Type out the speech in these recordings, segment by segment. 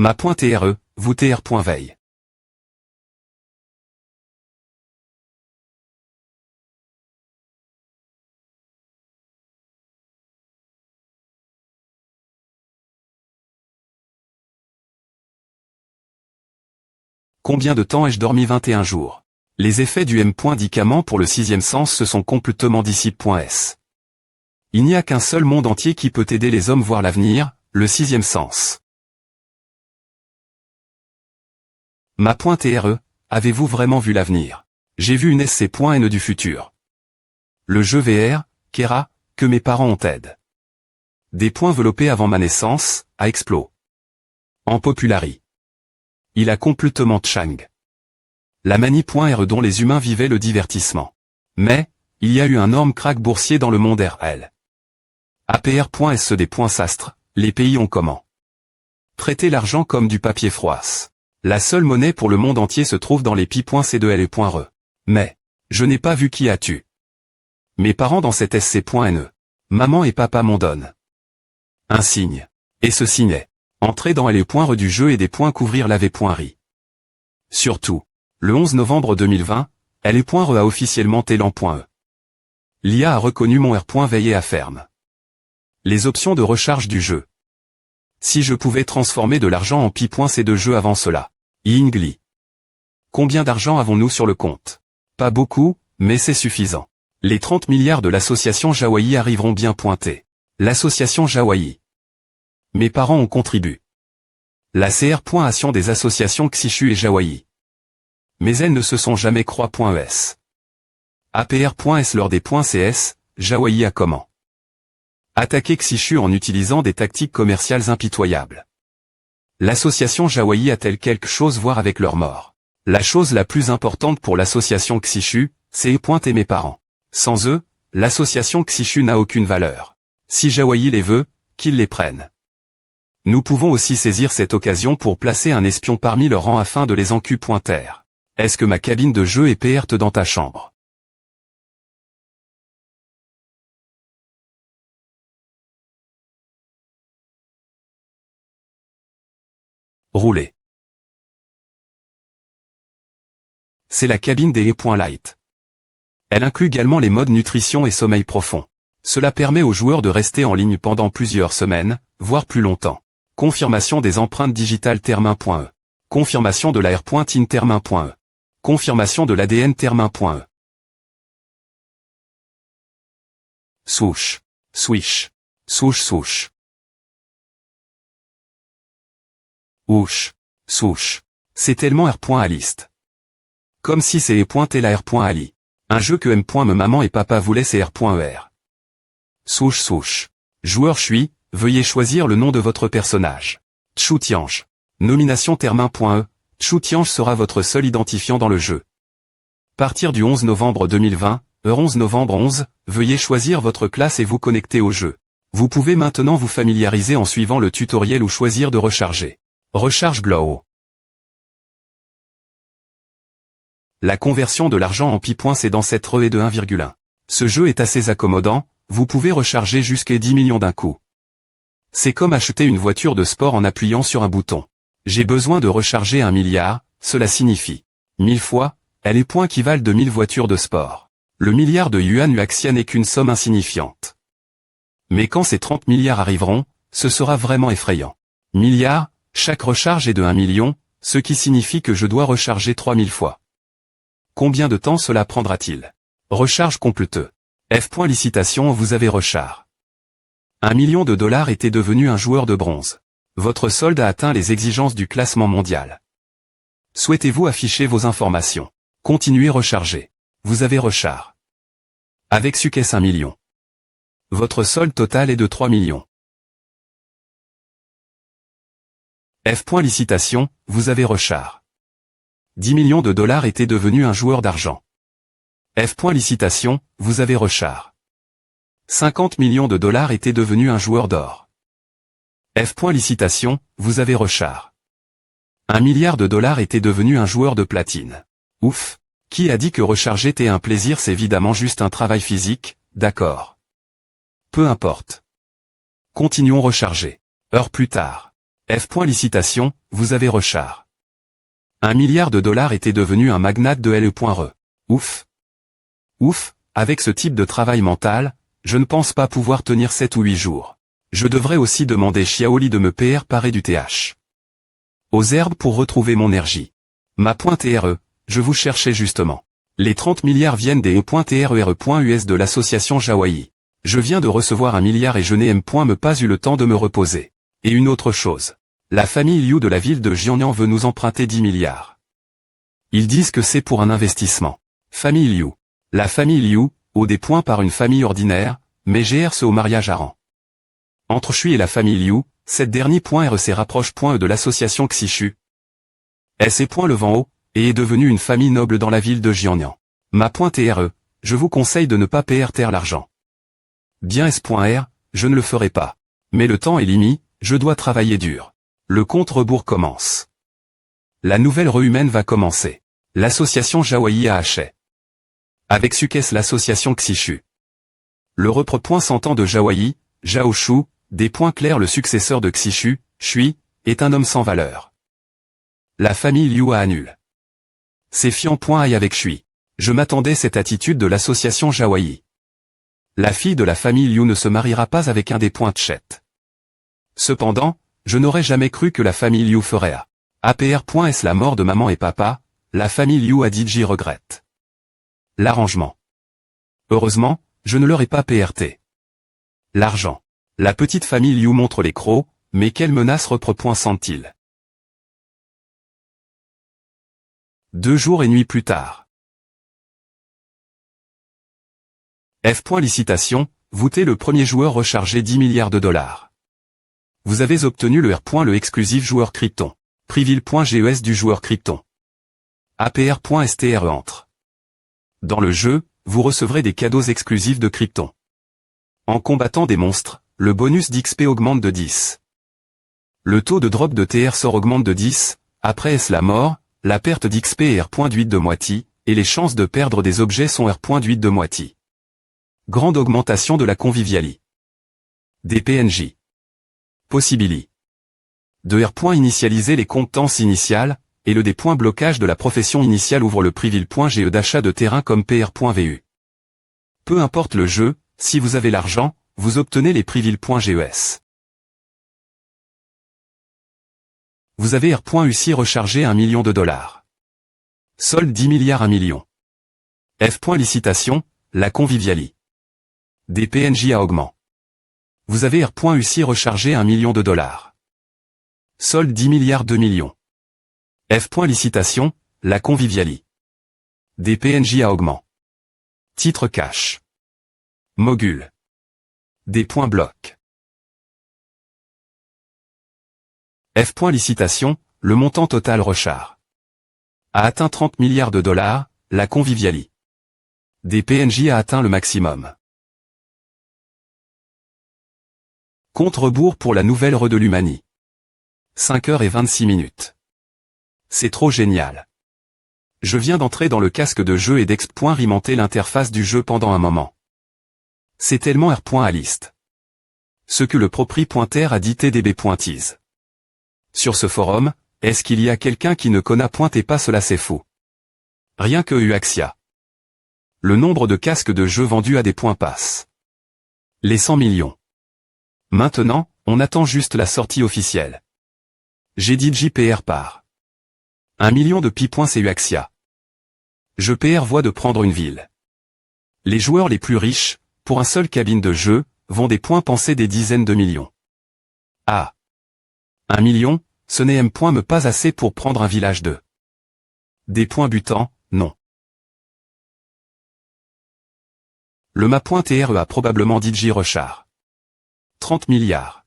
Ma.TRE, vous TR.veille. Combien de temps ai-je dormi? 21 jours. Les effets du médicament pour le sixième sens se sont complètement dissipés. Il n'y a qu'un seul monde entier qui peut aider les hommes voir l'avenir, le sixième sens. Ma.TRE, avez-vous vraiment vu l'avenir? J'ai vu une SC.N du futur. Le jeu VR, Kera, que mes parents ont aidé. Des points enveloppés avant ma naissance, à Explo. En Populari. Il a complètement Chang. La Mani.R dont les humains vivaient le divertissement. Mais, il y a eu un énorme crack boursier dans le monde RL. APR.SE des points sastres, les pays ont comment traiter l'argent comme du papier froisse. La seule monnaie pour le monde entier se trouve dans les pi.C2L.RE. Mais, je n'ai pas vu qui a tu. Mes parents dans cette SC.NE. Maman et papa m'en donnent un signe. Et ce signe est entrer dans L.RE du jeu et des points couvrir la V.RI. Surtout, le 11 novembre 2020, L.RE a officiellement Télan.E. L'IA a reconnu mon R.veille et affirme les options de recharge du jeu. Si je pouvais transformer de l'argent en pi.C de jeu avant cela. Yingli. Combien d'argent avons-nous sur le compte? Pas beaucoup, mais c'est suffisant. Les 30 milliards de l'association Jawaii arriveront bien pointés. L'association Jawaii. Mes parents ont contribué. La CR.Action des associations Xichu et Jawaii. Mais elles ne se sont jamais croix.es. APR.S lors des .CS, Jawaii a comment attaquer Xichu en utilisant des tactiques commerciales impitoyables. L'association Jawaii a-t-elle quelque chose à voir avec leur mort? La chose la plus importante pour l'association Xichu, c'est pointer mes parents. Sans eux, l'association Xichu n'a aucune valeur. Si Jawaii les veut, qu'ils les prennent. Nous pouvons aussi saisir cette occasion pour placer un espion parmi leurs rangs afin de les encupointer. Est-ce que ma cabine de jeu est perte dans ta chambre? Rouler. C'est la cabine des E.Light. Elle inclut également les modes nutrition et sommeil profond. Cela permet aux joueurs de rester en ligne pendant plusieurs semaines, voire plus longtemps. Confirmation des empreintes digitales Termin.E. Confirmation de la R.in Termin.E. Confirmation de l'ADN Termin.E. Swoosh. Swish. Swoosh swoosh. Ouch. Swoosh. C'est tellement R.Aliste. Comme si c'est E.T la R.Ali. Un jeu que me maman et papa voulaient c'est R.ER. Swoosh swoosh. Joueur veuillez choisir le nom de votre personnage. Chu Tiange. Nomination Termin.E. Chu Tiange sera votre seul identifiant dans le jeu. Partir du 11 novembre 2020, heure 11 novembre 11, veuillez choisir votre classe et vous connecter au jeu. Vous pouvez maintenant vous familiariser en suivant le tutoriel ou choisir de recharger. Recharge Glow. La conversion de l'argent en pi.C dans cette RE est de 1,1. Ce jeu est assez accommodant, vous pouvez recharger jusqu'à 10 millions d'un coup. C'est comme acheter une voiture de sport en appuyant sur un bouton. J'ai besoin de recharger 1 milliard, cela signifie 1000 fois, les points qui valent de 1000 voitures de sport. Le milliard de yuan Uaxia n'est qu'une somme insignifiante. Mais quand ces 30 milliards arriveront, ce sera vraiment effrayant. Milliards, chaque recharge est de 1 million, ce qui signifie que je dois recharger 3000 fois. Combien de temps cela prendra-t-il? Recharge completeux. F.Licitation vous avez recharge. 1 million de dollars était devenu un joueur de bronze. Votre solde a atteint les exigences du classement mondial. Souhaitez-vous afficher vos informations? Continuez recharger. Vous avez recharge. Avec succès 1 million. Votre solde total est de 3 millions. F.Licitation, vous avez recharge. 10 millions de dollars était devenu un joueur d'argent. F.Licitation, vous avez recharge. 50 millions de dollars était devenu un joueur d'or. F.Licitation, vous avez recharge. 1 milliard de dollars était devenu un joueur de platine. Ouf, qui a dit que recharger était un plaisir? C'est évidemment juste un travail physique, d'accord. Peu importe. Continuons recharger. Heure plus tard. F. Licitation, vous avez Rechard. $1 milliard était devenu un magnate de LE.re. Ouf. Ouf, avec ce type de travail mental, je ne pense pas pouvoir tenir 7 ou 8 jours. Je devrais aussi demander Xiaoli de me parer du TH. Aux herbes pour retrouver mon énergie. Ma.TRE, je vous cherchais justement. Les 30 milliards viennent des E.TRERE.US de l'association Jawaii. Je viens de recevoir 1 milliard et je n'ai pas eu le temps de me reposer. Et une autre chose. La famille Liu de la ville de Jiangnan veut nous emprunter 10 milliards. Ils disent que c'est pour un investissement. Famille Liu. La famille Liu, au des points par une famille ordinaire, mais GRC au mariage à rang. Entre Chui et la famille Liu, cette dernière .RC rapproche .E de l'association Xishu. S est le vent haut, et est devenue une famille noble dans la ville de Jiangnan. Ma.TRE, je vous conseille de ne pas taire l'argent. Bien S.R, je ne le ferai pas. Mais le temps est limité, je dois travailler dur. Le compte-rebours commence. La nouvelle rue humaine va commencer. L'association Jawaii a haché. Avec Sukes l'association Xishu. Le repre s'entend de Jawaii, Zhao Shu, des points clairs le successeur de Xishu, Shui, est un homme sans valeur. La famille Liu a annule. C'est fiant aille avec Shui. Je m'attendais cette attitude de l'association Jawaii. La fille de la famille Liu ne se mariera pas avec un des points Tchet. Cependant, je n'aurais jamais cru que la famille Liu ferait à APR.S la mort de maman et papa, la famille Liu a dit J regrette. L'arrangement. Heureusement, je ne leur ai pas PRT. L'argent. La petite famille Liu montre les crocs, mais quelle menace sentent-ils? 2 jours et nuits plus tard. F. Licitation, vous êtes le premier joueur rechargé 10 milliards de dollars. Vous avez obtenu le R. Le exclusif joueur Krypton. Privil.GES du joueur Krypton. APR.STRE entre. Dans le jeu, vous recevrez des cadeaux exclusifs de Krypton. En combattant des monstres, le bonus d'XP augmente de 10. Le taux de drop de TR sort augmente de 10, après est la mort, la perte d'XP est R.8 de moitié, et les chances de perdre des objets sont R.8 de moitié. Grande augmentation de la convivialité. Des PNJ. Possibili. De R. Initialiser les compétences initiales, et le des points blocage de la profession initiale ouvre le privil.GE d'achat de terrain comme PR.VU. Peu importe le jeu, si vous avez l'argent, vous obtenez les privil.GES. Vous avez R.UC rechargé 1 million de dollars. Solde 10 milliards 1 million. F. Licitation, la convivialité. Des PNJ à augment. Vous avez R.UC rechargé 1 million de dollars. Solde 10 milliards 2 millions. F. Licitation, la convivialité. Des PNJ à augment. Titre cash. Mogul. Des points blocs. F. Licitation, le montant total recharge. A atteint 30 milliards de dollars, la convivialité. Des PNJ a atteint le maximum. Compte-rebours pour la nouvelle re de l'Humanie. 5h26. C'est trop génial. Je viens d'entrer dans le casque de jeu et d'exp.rimenter l'interface du jeu pendant un moment. C'est tellement R.Aliste. Ce que le propri.ter a dit TDB.tease. Sur ce forum, est-ce qu'il y a quelqu'un qui ne connaît pas cela c'est faux. Rien que Uaxia. Le nombre de casques de jeu vendus à des points passe. Les 100 millions. Maintenant, on attend juste la sortie officielle. J'ai dit JPR par 1 million de pi. C'est Uaxia. Je PR voie de prendre une ville. Les joueurs les plus riches, pour un seul cabine de jeu, vont des points penser des dizaines de millions. Ah. 1 million, ce n'est pas assez pour prendre un village de. Des points butants, non. Le ma.TRE a probablement dit J. Rechard. 30 milliards.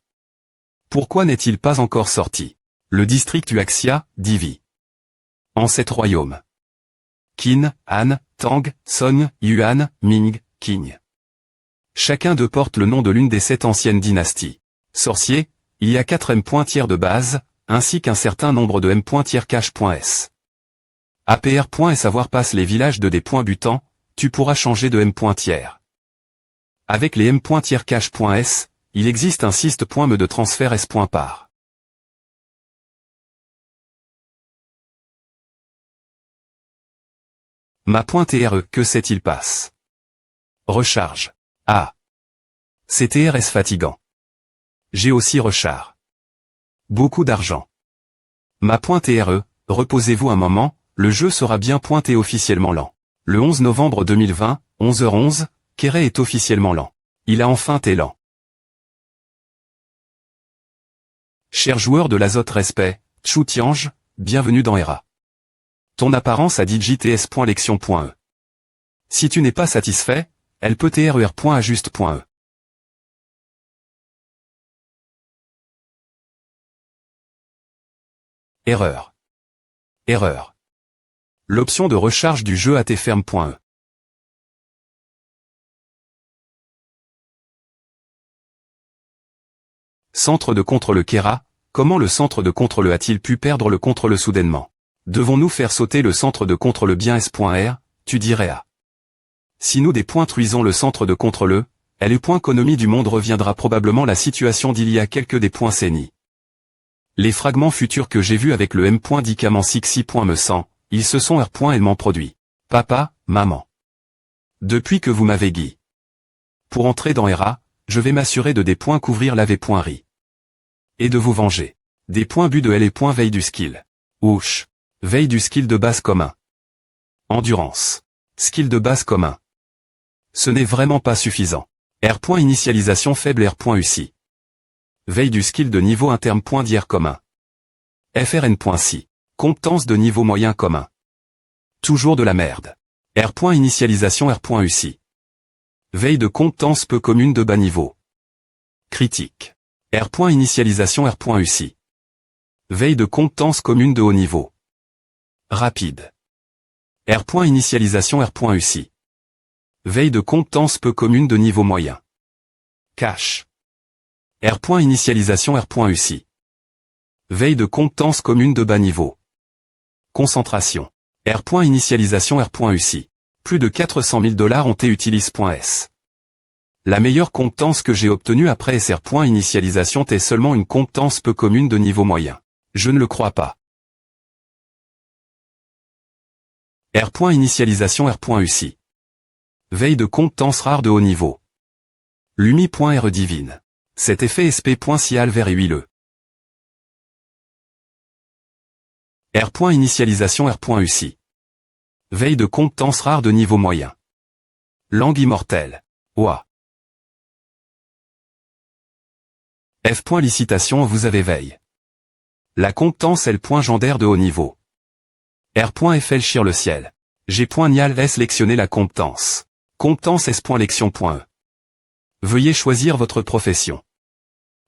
Pourquoi n'est-il pas encore sorti? Le district Uaxia, Divi. En 7 royaumes. Qin, Han, Tang, Song, Yuan, Ming, Qing. Chacun d'eux porte le nom de l'une des 7 anciennes dynasties. Sorcier, il y a 4 M.tiers de base, ainsi qu'un certain nombre de M.tiers cache.s. APR.S savoir passe les villages de des points butants, tu pourras changer de M.tiers. Avec les M.tiers cache.s, il existe un système de transfert S. Par. Ma.TRE, que s'est-il passe? Recharge. Ah. CTRS fatigant. J'ai aussi recharge. Beaucoup d'argent. Ma.TRE, reposez-vous un moment, le jeu sera bien pointé officiellement lent. Le 11 novembre 2020, 11h11, Kéré est officiellement lent. Il a enfin été lent. Chers joueurs de l'Azote respect, Chu Tiange, bienvenue dans Era. Ton apparence a digits.lection.e. Si tu n'es pas satisfait, elle peut trer.ajuste.e. Erreur. Erreur. L'option de recharge du jeu a été ferme.e. Centre de contrôle Kera, comment le centre de contrôle a-t-il pu perdre le contrôle soudainement? Devons-nous faire sauter le centre de contrôle bien S.R, tu dirais A. Si nous dépointruisons le centre de contrôle, l'économie du monde reviendra probablement la situation d'il y a quelques décennies. Les fragments futurs que j'ai vus avec le M.Dicament6i. Me sent, ils se sont R.Ellement produits. Papa, maman. Depuis que vous m'avez guidé. Pour entrer dans Era, je vais m'assurer de des points couvrir la V.ri. Et de vous venger. Des points but de L et points veille du skill. Ouch. Veille du skill de base commun. Endurance. Skill de base commun. Ce n'est vraiment pas suffisant. R. Initialisation faible R.UCI. Veille du skill de niveau interne .d'IR commun. FRN.si. Compétence de niveau moyen commun. Toujours de la merde. R. Initialisation R.UCI. Veille de compétence peu commune de bas niveau. Critique. R. Initialisation R.UCI. Veille de compétence commune de haut niveau. Rapide. R. Initialisation R.UCI. Veille de compétence peu commune de niveau moyen. Cache. R. Initialisation R.UCI. Veille de compétence commune de bas niveau. Concentration. R. Initialisation R.UCI. Plus de 400 000 $ ont été utilisés.s. La meilleure compétence que j'ai obtenue après SR. Initialisation est seulement une compétence peu commune de niveau moyen. Je ne le crois pas. R. Initialisation R.UCI. Veille de compétence rare de haut niveau. Lumi.R divine. Cet effet SP.Cial vert et huileux. R. Initialisation R.UCI. Veille de compétence rare de niveau moyen. Langue immortelle. Ouah. F. Licitation vous avez veille. La compétence L. Gendaire de haut niveau. R. Flchir le ciel. G. Nial S. Sélectionner la compétence. Compétence S. Lection.e. Veuillez choisir votre profession.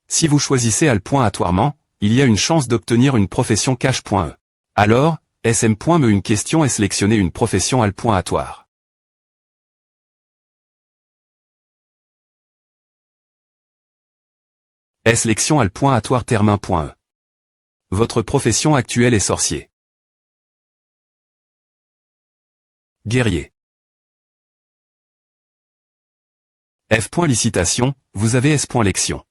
Si vous choisissez aléatoirement, il y a une chance d'obtenir une profession cache.e. Alors, SM. Me une question et sélectionner une profession aléatoire. Sélection aléatoire terme1.e. Votre profession actuelle est sorcier. Guerrier. F. Licitation, vous avez S. Lection.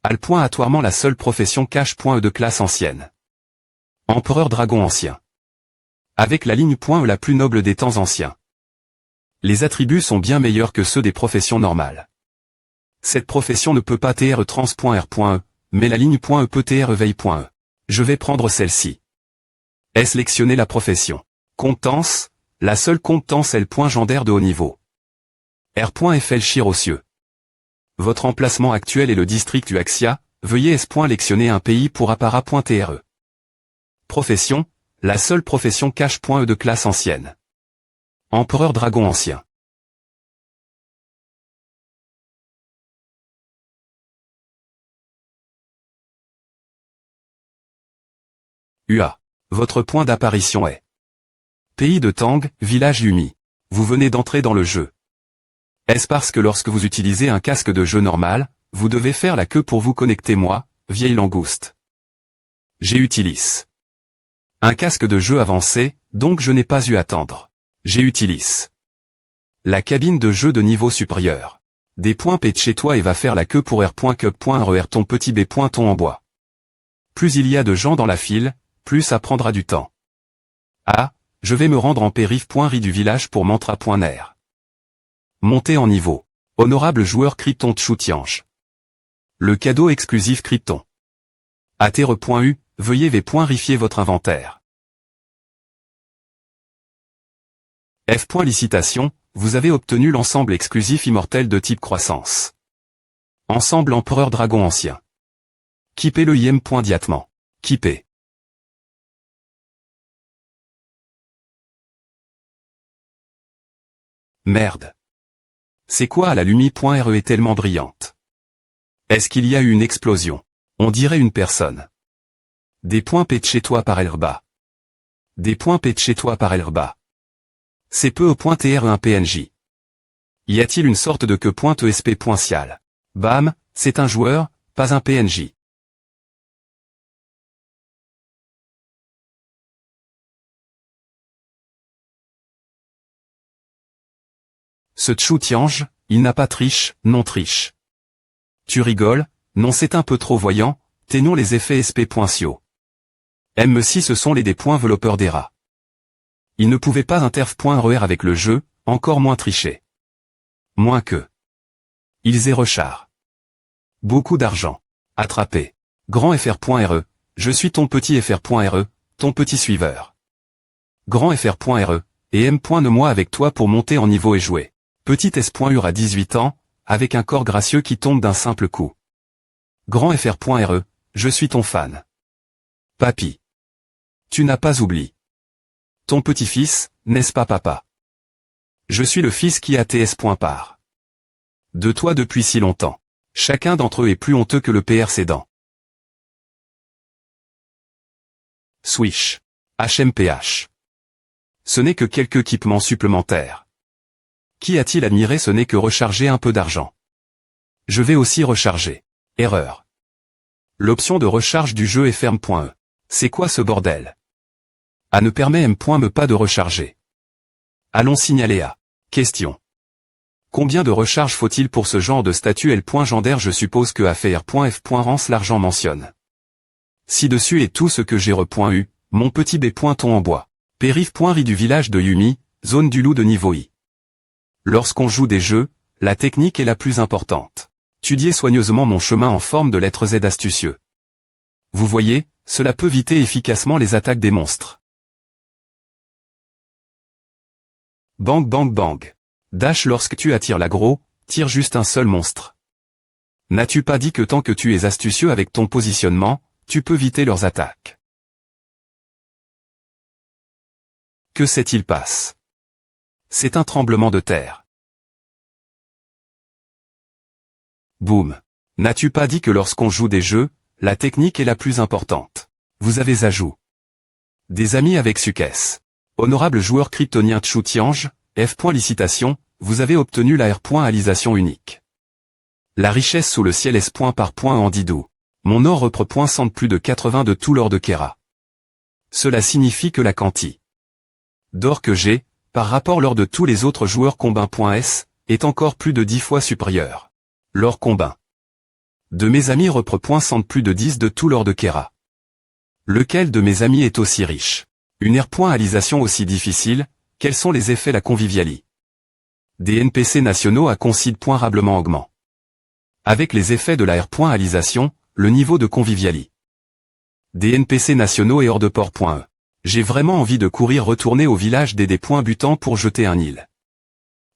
Aléatoirement la seule profession cache.e de classe ancienne. Empereur dragon ancien. Avec la ligne .e la plus noble des temps anciens. Les attributs sont bien meilleurs que ceux des professions normales. Cette profession ne peut pas tr trans.r.e, mais la ligne .e peut tr veille.e. Je vais prendre celle-ci. Sélectionner la profession. Compétence, la seule compétence L. Gendaire de haut niveau. R. Flchir aux cieux. Votre emplacement actuel est le district Uaxia, veuillez S. Lectionner un pays pour appara.tre. Profession, la seule profession cache.e de classe ancienne. Empereur dragon ancien. UA. Votre point d'apparition est Pays de Tang, village Yumi. Vous venez d'entrer dans le jeu. Est-ce parce que lorsque vous utilisez un casque de jeu normal, vous devez faire la queue pour vous connecter moi, vieille langouste? J'utilise un casque de jeu avancé, donc je n'ai pas eu à attendre. J'utilise la cabine de jeu de niveau supérieur. Des points P de chez toi et va faire la queue pour R.Cup.RER ton petit B. Ton en bois. Plus il y a de gens dans la file, plus ça prendra du temps. Ah, Je vais me rendre en périph.ri du village pour mantra.ner. Montée en niveau. Honorable joueur Krypton Tchoutiange. Le cadeau exclusif Krypton. Aterre.u, veuillez v.rifier votre inventaire. F.licitation, vous avez obtenu l'ensemble exclusif immortel de type croissance. Ensemble empereur dragon ancien. Kippé le IM.diatement. Kippé. Merde. C'est quoi la Lumi.re est tellement brillante? Est-ce qu'il y a eu une explosion? On dirait une personne. Des points P de chez toi par Elrba. Des points P de chez toi par Elrba. C'est peu au point TR un PNJ. Y a-t-il une sorte de que.esp.cial? Bam, c'est un joueur, pas un PNJ. Ce Tchoutiange, il n'a pas triche, non triche. Tu rigoles? Non, c'est un peu trop voyant, tenons les effets sp.cio. M6 ce sont les développeurs des rats. Il ne pouvait pas interf.rer avec le jeu, encore moins tricher. Moins que. Ils aient rechar. Beaucoup d'argent. Attrapé. Grand fr.re, je suis ton petit fr.re, ton petit suiveur. Grand fr.re, et m.ne-moi avec toi pour monter en niveau et jouer. Petit s.ur à 18 ans, avec un corps gracieux qui tombe d'un simple coup. Grand fr.re, je suis ton fan. Papy. Tu n'as pas oublié. Ton petit-fils, n'est-ce pas papa? Je suis le fils qui a ts.par. De toi depuis si longtemps. Chacun d'entre eux est plus honteux que le PR cédant. Swish. HMPH. Ce n'est que quelques équipements supplémentaires. Qui a-t-il admiré? Ce n'est que recharger un peu d'argent. Je vais aussi recharger. Erreur. L'option de recharge du jeu est ferme.e. C'est quoi ce bordel? A ne permet m.me pas de recharger. Allons signaler à. Question. Combien de recharge faut-il pour ce genre de statut L.Gendaire? Je suppose que affaire.f.rance l'argent mentionne. Ci-dessus est tout ce que j'ai re.u, mon petit B.ton en bois. Périph.ri du village de Yumi, zone du loup de niveau I. Lorsqu'on joue des jeux, la technique est la plus importante. Étudiez soigneusement mon chemin en forme de lettre Z astucieux. Vous voyez, cela peut éviter efficacement les attaques des monstres. Bang bang bang. Dash lorsque tu attires l'aggro, tire juste un seul monstre. N'as-tu pas dit que tant que tu es astucieux avec ton positionnement, tu peux éviter leurs attaques? Que s'est-il passe? C'est un tremblement de terre. Boum. N'as-tu pas dit que lorsqu'on joue des jeux, la technique est la plus importante? Vous avez ajout. Des amis avec Sukes. Honorable joueur kryptonien Tchoutiange, F.licitation, vous avez obtenu la R.alisation unique. La richesse sous le ciel S. par point en didou. Mon or repre. Sente plus de 80 de tout l'or de Kera. Cela signifie que la quanti d'or que j'ai, par rapport l'or de tous les autres joueurs combin.s, est encore plus de 10 fois supérieur. L'or combin de mes amis repre. Sente plus de 10 de tout l'or de Kera. Lequel de mes amis est aussi riche? Une R.alisation aussi difficile, quels sont les effets la conviviali? Des NPC nationaux à considérablement augment. Avec les effets de la R.alisation, le niveau de conviviali des NPC nationaux est hors de port.e. J'ai vraiment envie de courir retourner au village des butants pour jeter un île.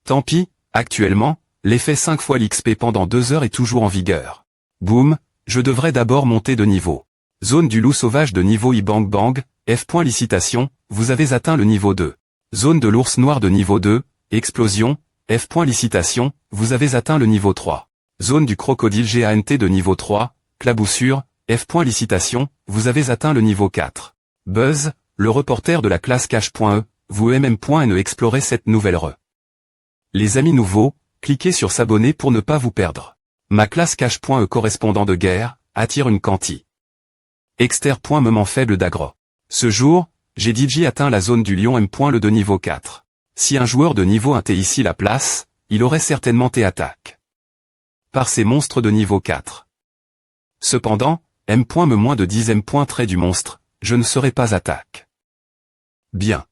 Tant pis, actuellement, l'effet 5 fois l'XP pendant 2 heures est toujours en vigueur. Boum, je devrais d'abord monter de niveau. Zone du loup sauvage de niveau I bang bang, F.licitation, vous avez atteint le niveau 2. Zone de l'ours noir de niveau 2, explosion, F.licitation, vous avez atteint le niveau 3. Zone du crocodile GANT de niveau 3, claboussure, F.licitation, vous avez atteint le niveau 4. Buzz, le reporter de la classe cache.e, vous mm.ne explorez cette nouvelle re. Les amis nouveaux, cliquez sur s'abonner pour ne pas vous perdre. Ma classe cache.e correspondant de guerre, attire une quanti. Exter.moment faible d'agro. Ce jour, j'ai DJ atteint la zone du lion M. Le de niveau 4. Si un joueur de niveau 1 t'est ici la place, il aurait certainement tes attaques. Par ces monstres de niveau 4. Cependant, M. me moins de 10 M. Trait du monstre, je ne serai pas attaque. Bien.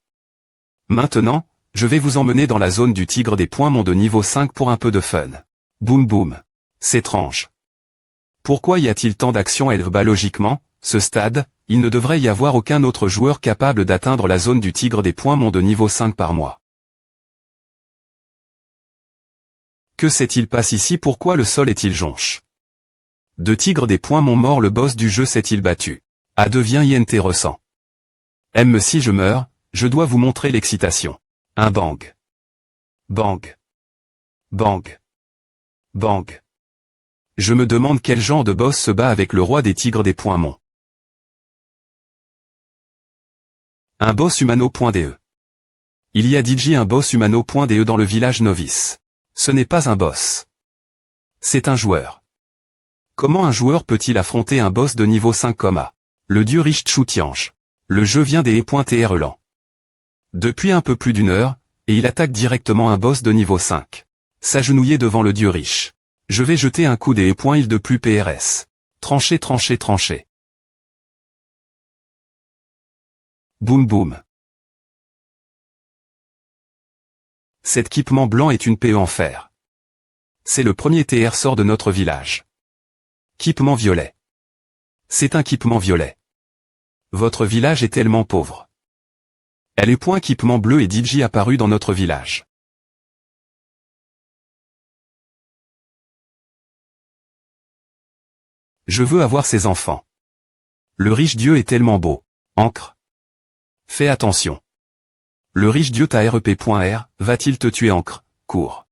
Maintenant, je vais vous emmener dans la zone du tigre des points de niveau 5 pour un peu de fun. Boum boum. C'est étrange. Pourquoi y a-t-il tant d'actions logiquement, ce stade, il ne devrait y avoir aucun autre joueur capable d'atteindre la zone du tigre des points de niveau 5 par mois. Que s'est-il passé ici? Pourquoi le sol est-il jonche? De tigre des points mort, le boss du jeu s'est-il battu? A devient INT ressent. Si je meurs, je dois vous montrer l'excitation. Un bang. Bang. Bang. Bang. Je me demande quel genre de boss se bat avec le roi des tigres des points monts. Un boss humano.de. Il y a DJ un boss humano.de dans le village novice. Ce n'est pas un boss. C'est un joueur. Comment un joueur peut-il affronter un boss de niveau 5 comme le dieu riche Tchou-Tiange? Le jeu vient des E.TR lent. Depuis un peu plus d'une heure, et il attaque directement un boss de niveau 5. S'agenouiller devant le dieu riche. Je vais jeter un coup des E.il de plus PRS. Trancher, trancher, trancher. Boum boum. Cet équipement blanc est une PE en fer. C'est le premier TR sort de notre village. Équipement violet. C'est un équipement violet. Votre village est tellement pauvre. Elle est point équipement bleu et DJ apparu dans notre village. Je veux avoir ses enfants. Le riche dieu est tellement beau. Encre. Fais attention. Le riche dieu ta rep.r, va-t-il te tuer? Encre, cours.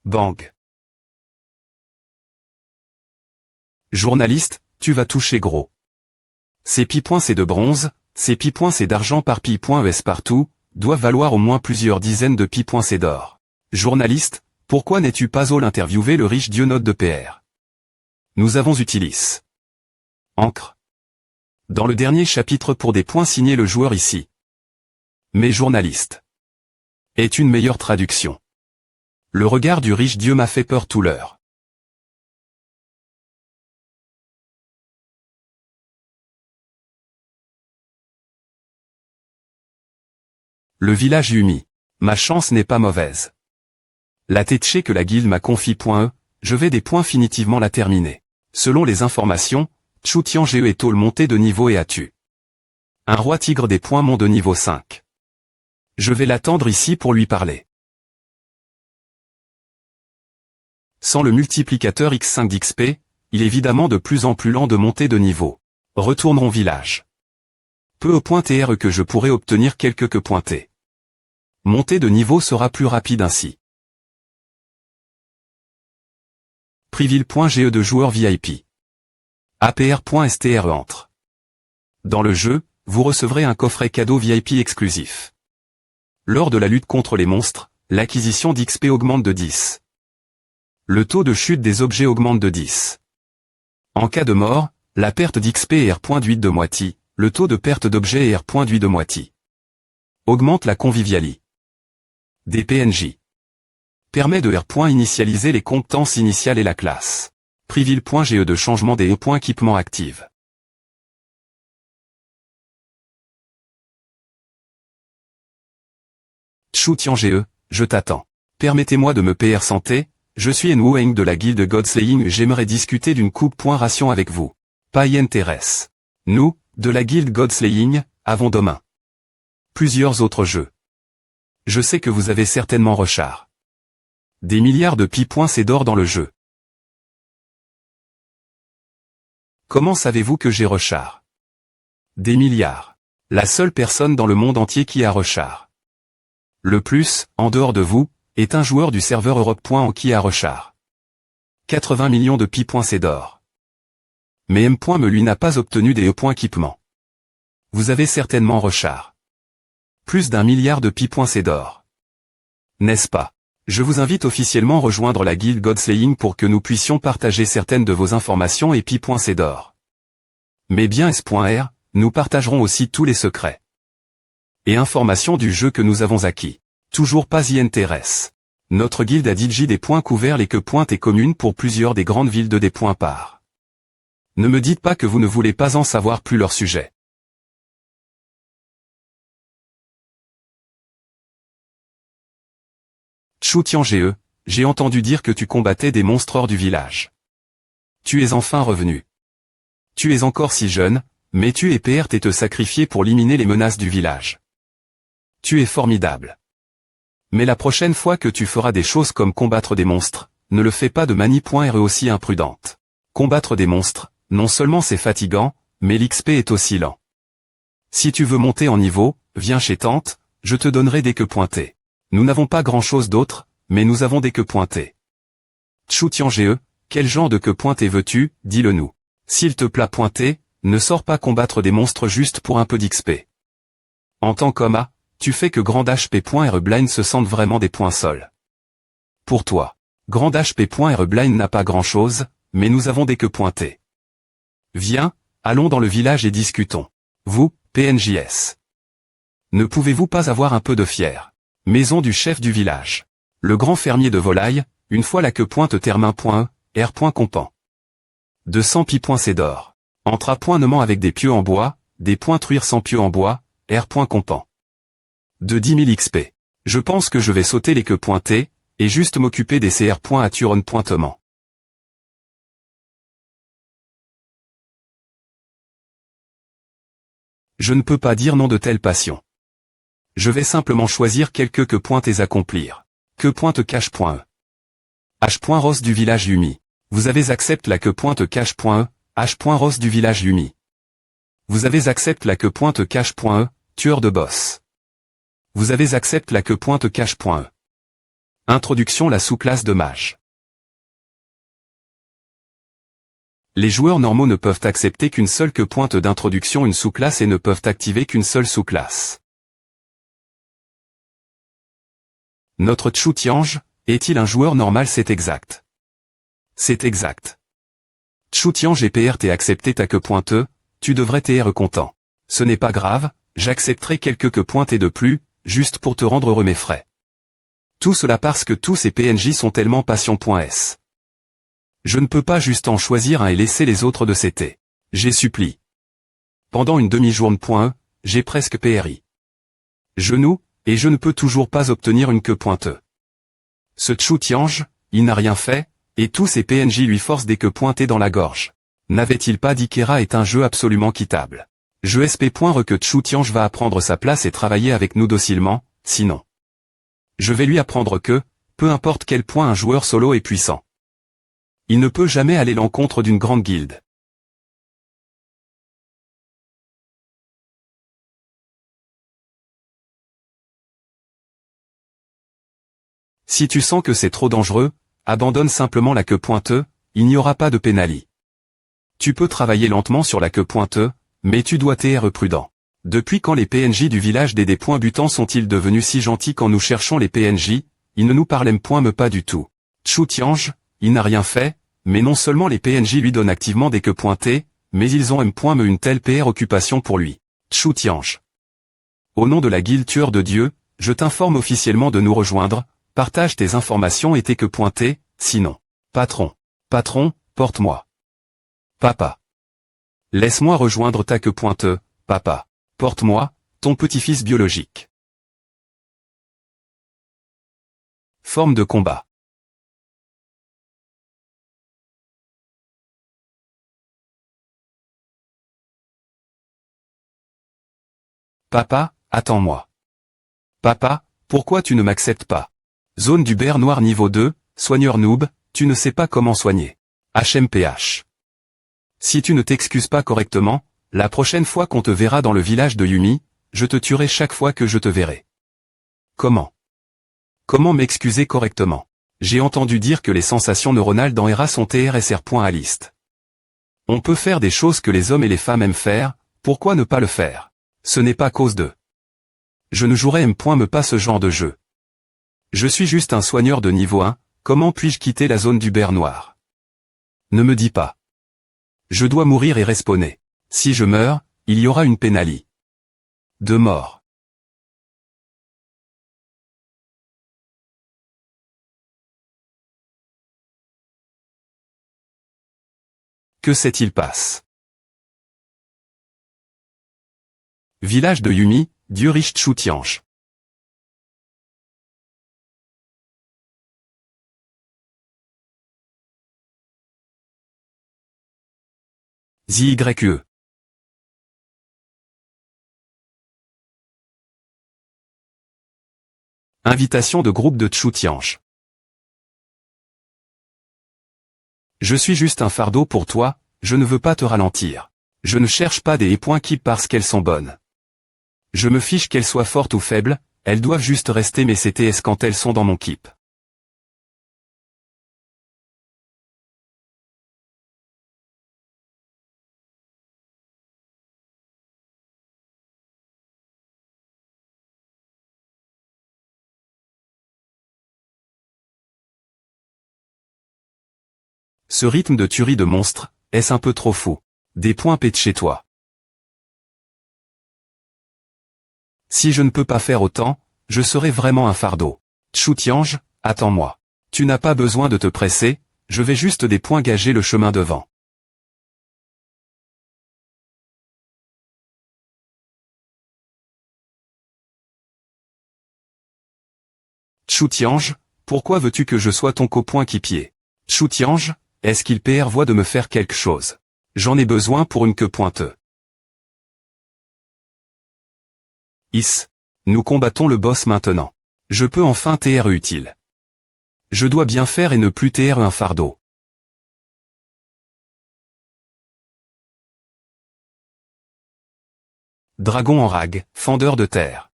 Bang. Journaliste, tu vas toucher gros. Ces pi-points c'est de bronze, ces pi-points c'est d'argent par pi-es partout, doivent valoir au moins plusieurs dizaines de pi-points c'est d'or. Journaliste, pourquoi n'es-tu pas allé interviewer le riche dieu note de PR? Nous avons utilisé. Encre. Dans le dernier chapitre pour des points signé le joueur ici. Mais journaliste. Est une meilleure traduction. Le regard du riche dieu m'a fait peur tout l'heure. Le village Yumi. Ma chance n'est pas mauvaise. La tétché que la guilde m'a confié.e, je vais définitivement la terminer. Selon les informations, Tchou-Tiange est au monté de niveau et a tué un roi tigre des points de niveau 5. Je vais l'attendre ici pour lui parler. Sans le multiplicateur x5 d'XP, il est évidemment de plus en plus lent de monter de niveau. Retournons village. Peu au point TR que je pourrais obtenir quelques points T. Monter de niveau sera plus rapide ainsi. Priville.ge de joueurs VIP. APR.str entre. Dans le jeu, vous recevrez un coffret cadeau VIP exclusif. Lors de la lutte contre les monstres, l'acquisition d'XP augmente de 10. Le taux de chute des objets augmente de 10. En cas de mort, la perte d'XP est R.8 de moitié, le taux de perte d'objets est R.8 de moitié. Augmente la convivialité des PNJ. Permet de initialiser les compétences initiales et la classe. Priville.ge de changement des équipements active. Tchou-Tiange, je t'attends. Permettez-moi de me PR santé, je suis Nweng de la guilde Godslaying et j'aimerais discuter d'une coupe.ration avec vous. Pas y intéresse. Nous, de la guilde Godslaying, avons demain plusieurs autres jeux. Je sais que vous avez certainement rechar. Des milliards de pi-points c'est d'or dans le jeu. Comment savez-vous que j'ai rechar? Des milliards. La seule personne dans le monde entier qui a rechar. Le plus, en dehors de vous, est un joueur du serveur Europe. Qui a rechar. 80 millions de pi-points c'est d'or. Mais M. Me lui n'a pas obtenu des E. Équipement. Vous avez certainement rechar. Plus d'1 milliard de pi-points c'est d'or. N'est-ce pas? Je vous invite officiellement à rejoindre la guilde Godslaying pour que nous puissions partager certaines de vos informations et pi-points c'est d'or. Mais bien S.R, nous partagerons aussi tous les secrets et informations du jeu que nous avons acquis. Toujours pas y intéresse. Notre guilde a DJ des points couverts les que pointes est commune pour plusieurs des grandes villes de des points par. Ne me dites pas que vous ne voulez pas en savoir plus leur sujet. Chu Tiange, j'ai entendu dire que tu combattais des monstres hors du village. Tu es enfin revenu. Tu es encore si jeune, mais tu es prêt à te sacrifier pour éliminer les menaces du village. Tu es formidable. Mais la prochaine fois que tu feras des choses comme combattre des monstres, ne le fais pas de manière aussi imprudente. Combattre des monstres, non seulement c'est fatigant, mais l'XP est aussi lent. Si tu veux monter en niveau, viens chez Tante, je te donnerai des que pointés. Nous n'avons pas grand-chose d'autre, mais nous avons des que pointés. Chu Tiange, quel genre de que pointé veux-tu, dis-le nous. S'il te plaît pointer, ne sors pas combattre des monstres juste pour un peu d'XP. En tant qu'Oma, tu fais que Grand HP.R Blind se sentent vraiment des points sols. Pour toi, Grand HP.R Blind n'a pas grand-chose, mais nous avons des que pointés. Viens, allons dans le village et discutons. Vous, PNJS. Ne pouvez-vous pas avoir un peu de fier? Maison du chef du village. Le grand fermier de volaille, une fois la que pointe termin.e, R. Compan. 200 pi.c d'or. Entre à point nommant avec des pieux en bois, des points truire sans pieux en bois, R. Compan. De 10 000 XP. Je pense que je vais sauter les que pointés, et juste m'occuper des CR. À Turon pointement. Je ne peux pas dire non de telle passion. Je vais simplement choisir quelques que pointes et accomplir. Que pointe cache.e. H. Ross du village Yumi. Vous avez accepté la que pointe cache.e, H. Ross du village Yumi. Vous avez accepté la que pointe cache.e, tueur de boss. Vous avez accepté la que pointe cache.e. Introduction la sous-classe de mage. Les joueurs normaux ne peuvent accepter qu'une seule que pointe d'introduction une sous-classe et ne peuvent activer qu'une seule sous-classe. Notre Chu Tiange, est-il un joueur normal? C'est exact. C'est exact. Chu Tiange et PR t'es accepté ta que pointeux, tu devrais t'être content. Ce n'est pas grave, j'accepterai quelques que pointés de plus, juste pour te rendre heureux mes frais. Tout cela parce que tous ces PNJ sont tellement passion.s. Je ne peux pas juste en choisir un et laisser les autres de CT. J'ai supplie. Pendant une demi-journée.e, j'ai presque PRI. Genou, et je ne peux toujours pas obtenir une que pointeux. Ce Chu Tiange, il n'a rien fait, et tous ces PNJ lui forcent des que pointés dans la gorge. N'avait-il pas dit qu'Era est un jeu absolument quittable? Je SP.re que Chu Tiange va apprendre sa place et travailler avec nous docilement, sinon. Je vais lui apprendre que, peu importe quel point un joueur solo est puissant. Il ne peut jamais aller l'encontre d'une grande guilde. Si tu sens que c'est trop dangereux, abandonne simplement la que pointeux, il n'y aura pas de pénali. Tu peux travailler lentement sur la que pointeux, mais tu dois être prudent. Depuis quand les PNJ du village des points butants sont-ils devenus si gentils quand nous cherchons les PNJ, ils ne nous parlent point me pas du tout. Chu Tiange, il n'a rien fait, mais non seulement les PNJ lui donnent activement des que pointés, mais ils ont me une telle PR occupation pour lui. Chu Tiange. Au nom de la guilde tueur de Dieu, je t'informe officiellement de nous rejoindre, partage tes informations et tes que pointés, sinon. Patron. Patron, porte-moi. Papa. Laisse-moi rejoindre ta que pointeux, papa. Porte-moi, ton petit-fils biologique. Forme de combat. Papa, attends-moi. Papa, pourquoi tu ne m'acceptes pas? Zone du bear noir niveau 2, soigneur noob, tu ne sais pas comment soigner. HMPH. Si tu ne t'excuses pas correctement, la prochaine fois qu'on te verra dans le village de Yumi, je te tuerai chaque fois que je te verrai. Comment? Comment m'excuser correctement? J'ai entendu dire que les sensations neuronales dans ERA sont TRSR. À liste. On peut faire des choses que les hommes et les femmes aiment faire, pourquoi ne pas le faire? Ce n'est pas cause de. Je ne jouerai me pas ce genre de jeu. Je suis juste un soigneur de niveau 1, comment puis-je quitter la zone du bear noir? Ne me dis pas. Je dois mourir et respawner. Si je meurs, il y aura une pénali. De mort. Que s'est-il passe? Village de Yumi, Dieu-riche Tchou-Tiange. ZYE. Invitation de groupe de Tchou-Tiange. Je suis juste un fardeau pour toi, je ne veux pas te ralentir. Je ne cherche pas des points qui parce qu'elles sont bonnes. Je me fiche qu'elles soient fortes ou faibles, elles doivent juste rester mes CTS quand elles sont dans mon keep. Ce rythme de tuerie de monstres, est-ce un peu trop fou? Des points pètent chez toi. Si je ne peux pas faire autant, je serai vraiment un fardeau. Tchou-Tiange, attends-moi. Tu n'as pas besoin de te presser, je vais juste des points gager le chemin devant. Tchou-Tiange, pourquoi veux-tu que je sois ton copoinquipier? Tchou-Tiange, est-ce qu'il prévoit de me faire quelque chose? J'en ai besoin pour une queue pointeuse. Nous combattons le boss maintenant. Je peux enfin TR utile. Je dois bien faire et ne plus TR un fardeau. Dragon en rag, fendeur de terre.